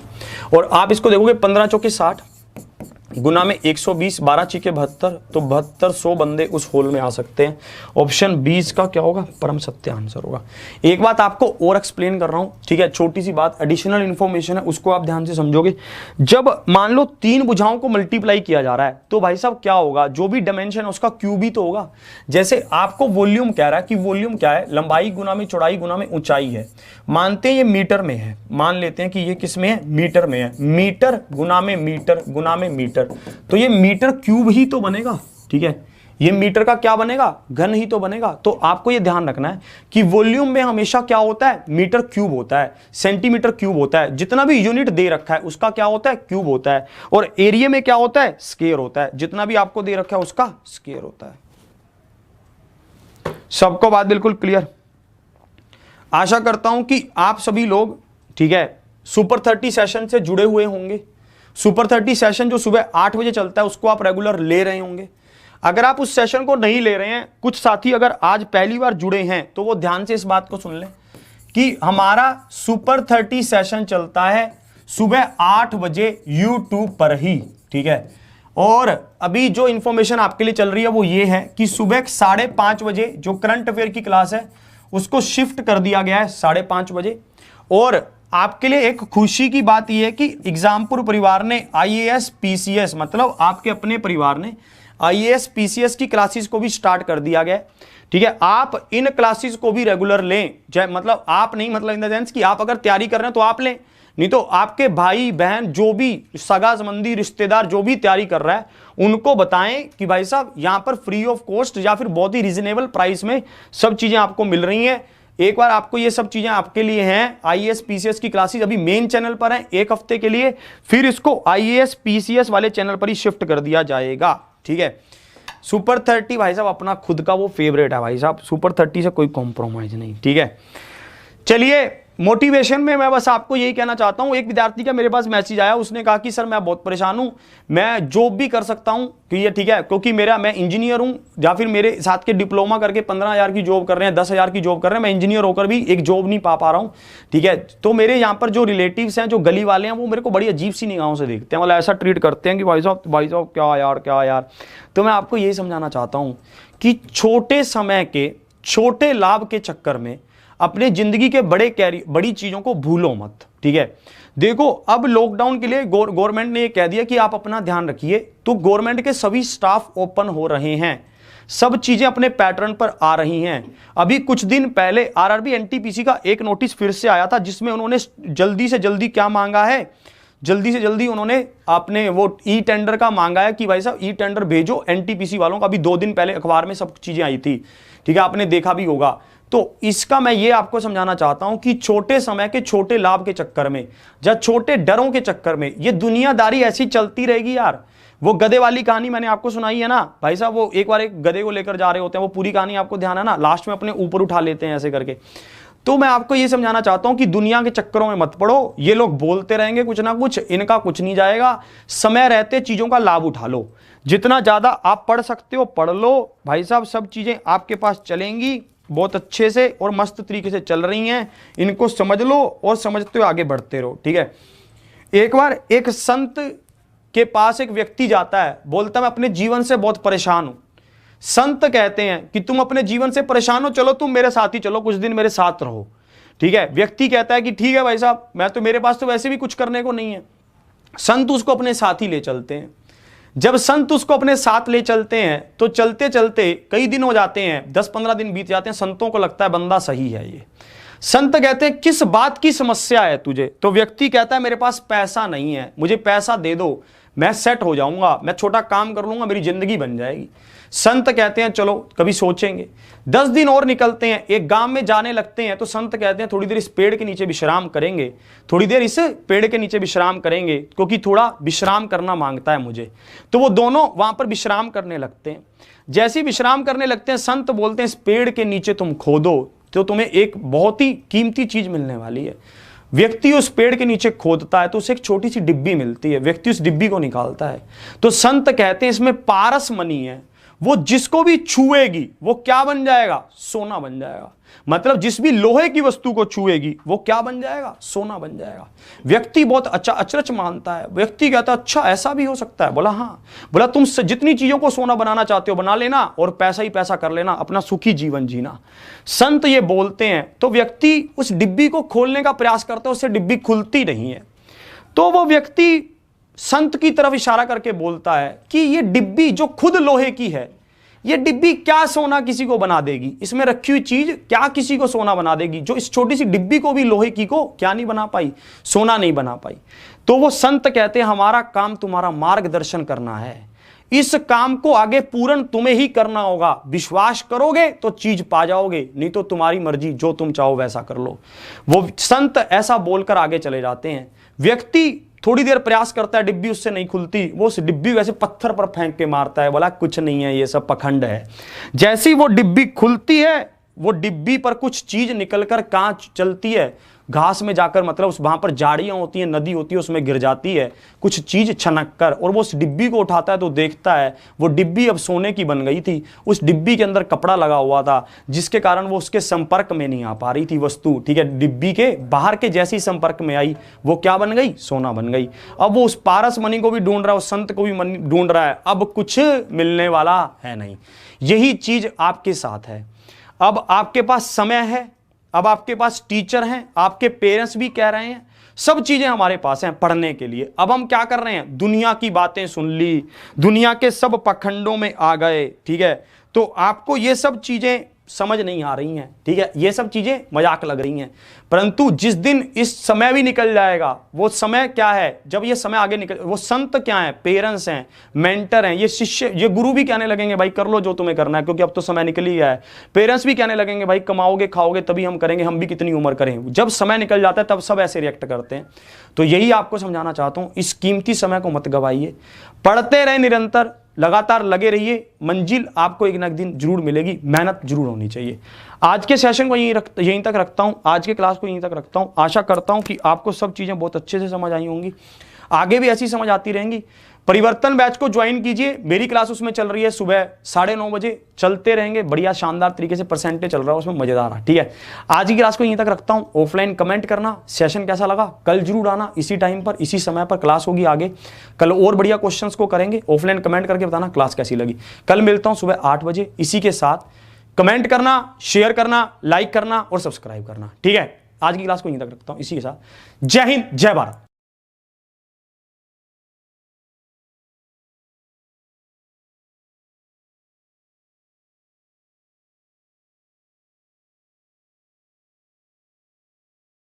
और आप इसको देखोगे 15 चौके 60 गुना में 120, 12 चीके 72, तो 7200 बंदे उस होल में आ सकते हैं। ऑप्शन 20 का क्या होगा, परम सत्य आंसर होगा। एक बात आपको और एक्सप्लेन कर रहा हूं, ठीक है, छोटी सी बात, एडिशनल इंफॉर्मेशन है, उसको आप ध्यान से समझोगे। जब मान लो 3 भुजाओं को मल्टीप्लाई किया जा रहा है, तो भाई साहब क्या होगा, जो भी डायमेंशन है उसका क्यूब ही तो होगा। जैसे आपको वॉल्यूम कह रहा है कि वॉल्यूम क्या है, लंबाई गुना में चौड़ाई गुना में ऊंचाई है, मानते हैं ये मीटर में है, मान लेते हैं कि ये किस में है, मीटर में है, मीटर गुना में मीटर गुना में मीटर, तो ये मीटर क्यूब ही तो बनेगा, ठीक है, ये मीटर का क्या बनेगा, घन ही तो बनेगा। तो आपको ये ध्यान रखना है कि वॉल्यूम में हमेशा क्या होता है, मीटर क्यूब होता है, सेंटीमीटर क्यूब होता है, जितना भी यूनिट दे रखा है उसका क्या होता है, क्यूब होता है, और एरिया में क्या होता है, स्क्वायर होता है, जितना भी आपको दे रखा है उसका स्क्वायर होता है। सबको बात बिल्कुल क्लियर, आशा करता हूं कि आप सभी लोग, ठीक है, सुपर 30 सेशन से जुड़े हुए होंगे। सुपर 30 सेशन जो सुबह 8 बजे चलता है उसको आप रेगुलर ले रहे होंगे। अगर आप उस सेशन को नहीं ले रहे हैं, कुछ साथी अगर आज पहली बार जुड़े हैं तो वो ध्यान से इस बात को सुन लें कि हमारा सुपर 30 सेशन चलता है सुबह 8 बजे यूट्यूब पर ही, ठीक है। और अभी जो इंफॉर्मेशन आपके लिए चल रही है वो ये है कि सुबह 5:30 बजे जो करंट अफेयर की क्लास है उसको शिफ्ट कर दिया गया है 5:30 बजे। और आपके लिए एक खुशी की बात यह है कि एग्जामपुर परिवार ने IAS PCS, मतलब आपके अपने परिवार ने IAS PCS की क्लासेस को भी स्टार्ट कर दिया गया, ठीक है। आप इन क्लासेस को भी रेगुलर लें, चाहे मतलब आप नहीं, मतलब इन द सेंस कि आप अगर तैयारी कर रहे हैं तो आप लें, नहीं तो आपके भाई बहन जो भी सगा संबंधी रिश्तेदार जो भी तैयारी कर रहा है उनको बताएं कि भाई साहब यहां पर फ्री ऑफ कॉस्ट या फिर बहुत ही रीजनेबल प्राइस में सब चीजें आपको मिल रही हैं। एक बार आपको ये सब चीजें आपके लिए हैं, IAS PCS की क्लासेस अभी मेन चैनल पर हैं 1 हफ्ते के लिए, फिर इसको IAS PCS वाले चैनल पर ही शिफ्ट कर दिया जाएगा, ठीक है। सुपर 30 भाई साहब अपना खुद का वो फेवरेट है भाई साहब, सुपर 30 से कोई कॉम्प्रोमाइज नहीं, ठीक है। चलिए मोटिवेशन में मैं बस आपको यही कहना चाहता हूं, एक विद्यार्थी का मेरे पास मैसेज आया, उसने कहा कि सर मैं बहुत परेशान हूं, मैं जॉब भी कर सकता हूं कि ये ठीक है, क्योंकि मैं इंजीनियर हूं, या फिर मेरे साथ के डिप्लोमा करके 15,000 की जॉब कर रहे हैं, 10,000 की जॉब कर रहे हैं, मैं इंजीनियर होकर भी एक जॉब नहीं पा रहा हूं, ठीक है। तो मेरे यहाँ पर जो रिलेटिव्स हैं, जो गली वाले हैं, वो मेरे को बड़ी अजीब सी निगाहों से देखते हैं, मतलब ऐसा ट्रीट करते हैं कि भाई साहब क्या यार। तो मैं आपको यही समझाना चाहता हूँ कि छोटे समय के छोटे लाभ के चक्कर में अपने जिंदगी के बड़ी चीजों को भूलो मत, ठीक है। देखो अब लॉकडाउन के लिए गवर्नमेंट ने ये कह दिया कि आप अपना ध्यान रखिए, तो गवर्नमेंट के सभी स्टाफ ओपन हो रहे हैं, सब चीजें अपने पैटर्न पर आ रही हैं। अभी कुछ दिन पहले RRB NTPC का एक नोटिस फिर से आया था, जिसमें उन्होंने जल्दी से जल्दी क्या मांगा है, जल्दी से जल्दी उन्होंने अपने वो टेंडर का मांगा है कि भाई साहब टेंडर भेजो NTPC वालों का। अभी 2 दिन पहले अखबार में सब चीजें आई थी, ठीक है, आपने देखा भी होगा। तो इसका मैं ये आपको समझाना चाहता हूं कि छोटे समय के छोटे लाभ के चक्कर में या छोटे डरों के चक्कर में ये दुनियादारी ऐसी चलती रहेगी यार। वो गधे वाली कहानी मैंने आपको सुनाई है ना भाई साहब, वो एक बार एक गधे को लेकर जा रहे होते हैं, वो पूरी कहानी आपको ध्यान है ना, लास्ट में अपने ऊपर उठा लेते हैं ऐसे करके। तो मैं आपको ये समझाना चाहता हूं कि दुनिया के चक्करों में मत पड़ो, ये लोग बोलते रहेंगे कुछ ना कुछ, इनका कुछ नहीं जाएगा। समय रहते चीजों का लाभ उठा लो, जितना ज्यादा आप पढ़ सकते हो पढ़ लो भाई साहब, सब चीजें आपके पास चलेंगी बहुत अच्छे से और मस्त तरीके से चल रही हैं, इनको समझ लो और समझते हुए आगे बढ़ते रहो, ठीक है। एक बार एक संत के पास एक व्यक्ति जाता है, बोलता मैं अपने जीवन से बहुत परेशान हूं। संत कहते हैं कि तुम अपने जीवन से परेशान हो, चलो तुम मेरे साथ ही चलो, कुछ दिन मेरे साथ रहो, ठीक है। व्यक्ति कहता है कि ठीक है भाई साहब, मैं तो, मेरे पास तो वैसे भी कुछ करने को नहीं है। संत उसको अपने साथ ही ले चलते हैं। जब संत उसको अपने साथ ले चलते हैं तो चलते चलते कई दिन हो जाते हैं, 10-15 दिन बीत जाते हैं। संतों को लगता है बंदा सही है ये। संत कहते हैं किस बात की समस्या है तुझे? तो व्यक्ति कहता है मेरे पास पैसा नहीं है, मुझे पैसा दे दो, मैं सेट हो जाऊंगा, मैं छोटा काम कर लूंगा, मेरी जिंदगी बन जाएगी। संत कहते हैं चलो कभी सोचेंगे। 10 दिन और निकलते हैं, एक गांव में जाने लगते हैं। तो संत कहते हैं थोड़ी देर इस पेड़ के नीचे विश्राम करेंगे, थोड़ी देर इस पेड़ के नीचे विश्राम करेंगे, क्योंकि थोड़ा विश्राम करना मांगता है मुझे। तो वो दोनों वहां पर विश्राम करने लगते हैं। जैसे ही विश्राम करने लगते हैं, संत बोलते हैं इस पेड़ के नीचे तुम खोदो तो तुम्हें एक बहुत ही कीमती चीज मिलने वाली है। व्यक्ति उस पेड़ के नीचे खोदता है तो उसे एक छोटी सी डिब्बी मिलती है। व्यक्ति उस डिब्बी को निकालता है तो संत कहते हैं इसमें पारस मणि है, वो जिसको भी छुएगी वो क्या बन जाएगा? सोना बन जाएगा। मतलब जिस भी लोहे की वस्तु को छुएगी वो क्या बन जाएगा? सोना बन जाएगा। व्यक्ति बहुत अच्छा अचरज मानता है। व्यक्ति कहता है अच्छा ऐसा भी हो सकता है? बोला हाँ। बोला तुम जितनी चीजों को सोना बनाना चाहते हो बना लेना और पैसा ही पैसा कर लेना, अपना सुखी जीवन जीना। संत ये बोलते हैं तो व्यक्ति उस डिब्बी को खोलने का प्रयास करता है, उससे डिब्बी खुलती नहीं है। तो वो व्यक्ति संत की तरफ इशारा करके बोलता है कि ये डिब्बी जो खुद लोहे की है, ये डिब्बी क्या सोना किसी को बना देगी? इसमें रखी हुई चीज क्या किसी को सोना बना देगी? जो इस छोटी सी डिब्बी को भी लोहे की को क्या नहीं बना पाई? सोना नहीं बना पाई। तो वो संत कहते हैं हमारा काम तुम्हारा मार्गदर्शन करना है, इस काम को आगे पूर्ण तुम्हें ही करना होगा। विश्वास करोगे तो चीज पा जाओगे, नहीं तो तुम्हारी मर्जी, जो तुम चाहो वैसा कर लो। वो संत ऐसा बोलकर आगे चले जाते हैं। व्यक्ति थोड़ी देर प्रयास करता है, डिब्बी उससे नहीं खुलती। वो उस डिब्बी वैसे पत्थर पर फेंक के मारता है, बोला कुछ नहीं है, ये सब पखंड है। जैसी वो डिब्बी खुलती है, वो डिब्बी पर कुछ चीज निकलकर कांच चलती है, घास में जाकर, मतलब उस वहां पर झाड़ियां होती हैं, नदी होती है, उसमें गिर जाती है कुछ चीज छनक कर। और वो उस डिब्बी को उठाता है तो देखता है वो डिब्बी अब सोने की बन गई थी। उस डिब्बी के अंदर कपड़ा लगा हुआ था, जिसके कारण वो उसके संपर्क में नहीं आ पा रही थी वस्तु, ठीक है। डिब्बी के बाहर के जैसी संपर्क में आई वो क्या बन गई? सोना बन गई। अब वो उस पारस मणि को भी ढूंढ रहा है, उस संत को भी ढूंढ रहा है, अब कुछ मिलने वाला है नहीं। यही चीज आपके साथ है। अब आपके पास समय है, अब आपके पास टीचर हैं, आपके पेरेंट्स भी कह रहे हैं, सब चीजें हमारे पास हैं पढ़ने के लिए। अब हम क्या कर रहे हैं? दुनिया की बातें सुन ली, दुनिया के सब पखंडों में आ गए, ठीक है। तो आपको ये सब चीजें समझ नहीं आ रही हैं, ठीक है, ये सब चीजें मजाक लग रही हैं। परंतु जिस दिन इस समय भी निकल जाएगा, वो समय क्या है? जब ये समय आगे निकल, वो संत क्या है? पेरेंट्स हैं, मेंटर हैं, ये शिष्य, ये गुरु भी कहने लगेंगे भाई कर लो जो तुम्हें करना है, क्योंकि अब तो समय निकल ही गया है। पेरेंट्स भी कहने लगेंगे भाई कमाओगे खाओगे तभी हम करेंगे, हम भी कितनी उम्र करें। जब समय निकल जाता है तब सब ऐसे रिएक्ट करते हैं। तो यही आपको समझाना चाहता हूं, इस कीमती समय को मत गवाइए, पढ़ते रहे, निरंतर लगातार लगे रहिए, मंजिल आपको एक ना एक दिन जरूर मिलेगी, मेहनत जरूर होनी चाहिए। आज के सेशन को यहीं तक रखता हूं, आज के क्लास को यहीं तक रखता हूं। आशा करता हूं कि आपको सब चीज़ें बहुत अच्छे से समझ आई होंगी, आगे भी ऐसी समझ आती रहेंगी। परिवर्तन बैच को ज्वाइन कीजिए, मेरी क्लास उसमें चल रही है सुबह 9:30 बजे, चलते रहेंगे, बढ़िया शानदार तरीके से परसेंटेज चल रहा है उसमें, मजेदार है, ठीक है। आज की क्लास को यहीं तक रखता हूं। ऑफलाइन कमेंट करना सेशन कैसा लगा, कल जरूर आना, इसी टाइम पर इसी समय पर क्लास होगी आगे। कल और बढ़िया क्वेश्चंस को करेंगे, ऑफलाइन कमेंट करके बताना क्लास कैसी लगी। कल मिलता हूं सुबह 8 बजे, इसी के साथ कमेंट करना, शेयर करना, लाइक करना और सब्सक्राइब करना, ठीक है। आज की क्लास को यहीं तक रखता हूं इसी के साथ। जय हिंद, जय भारत।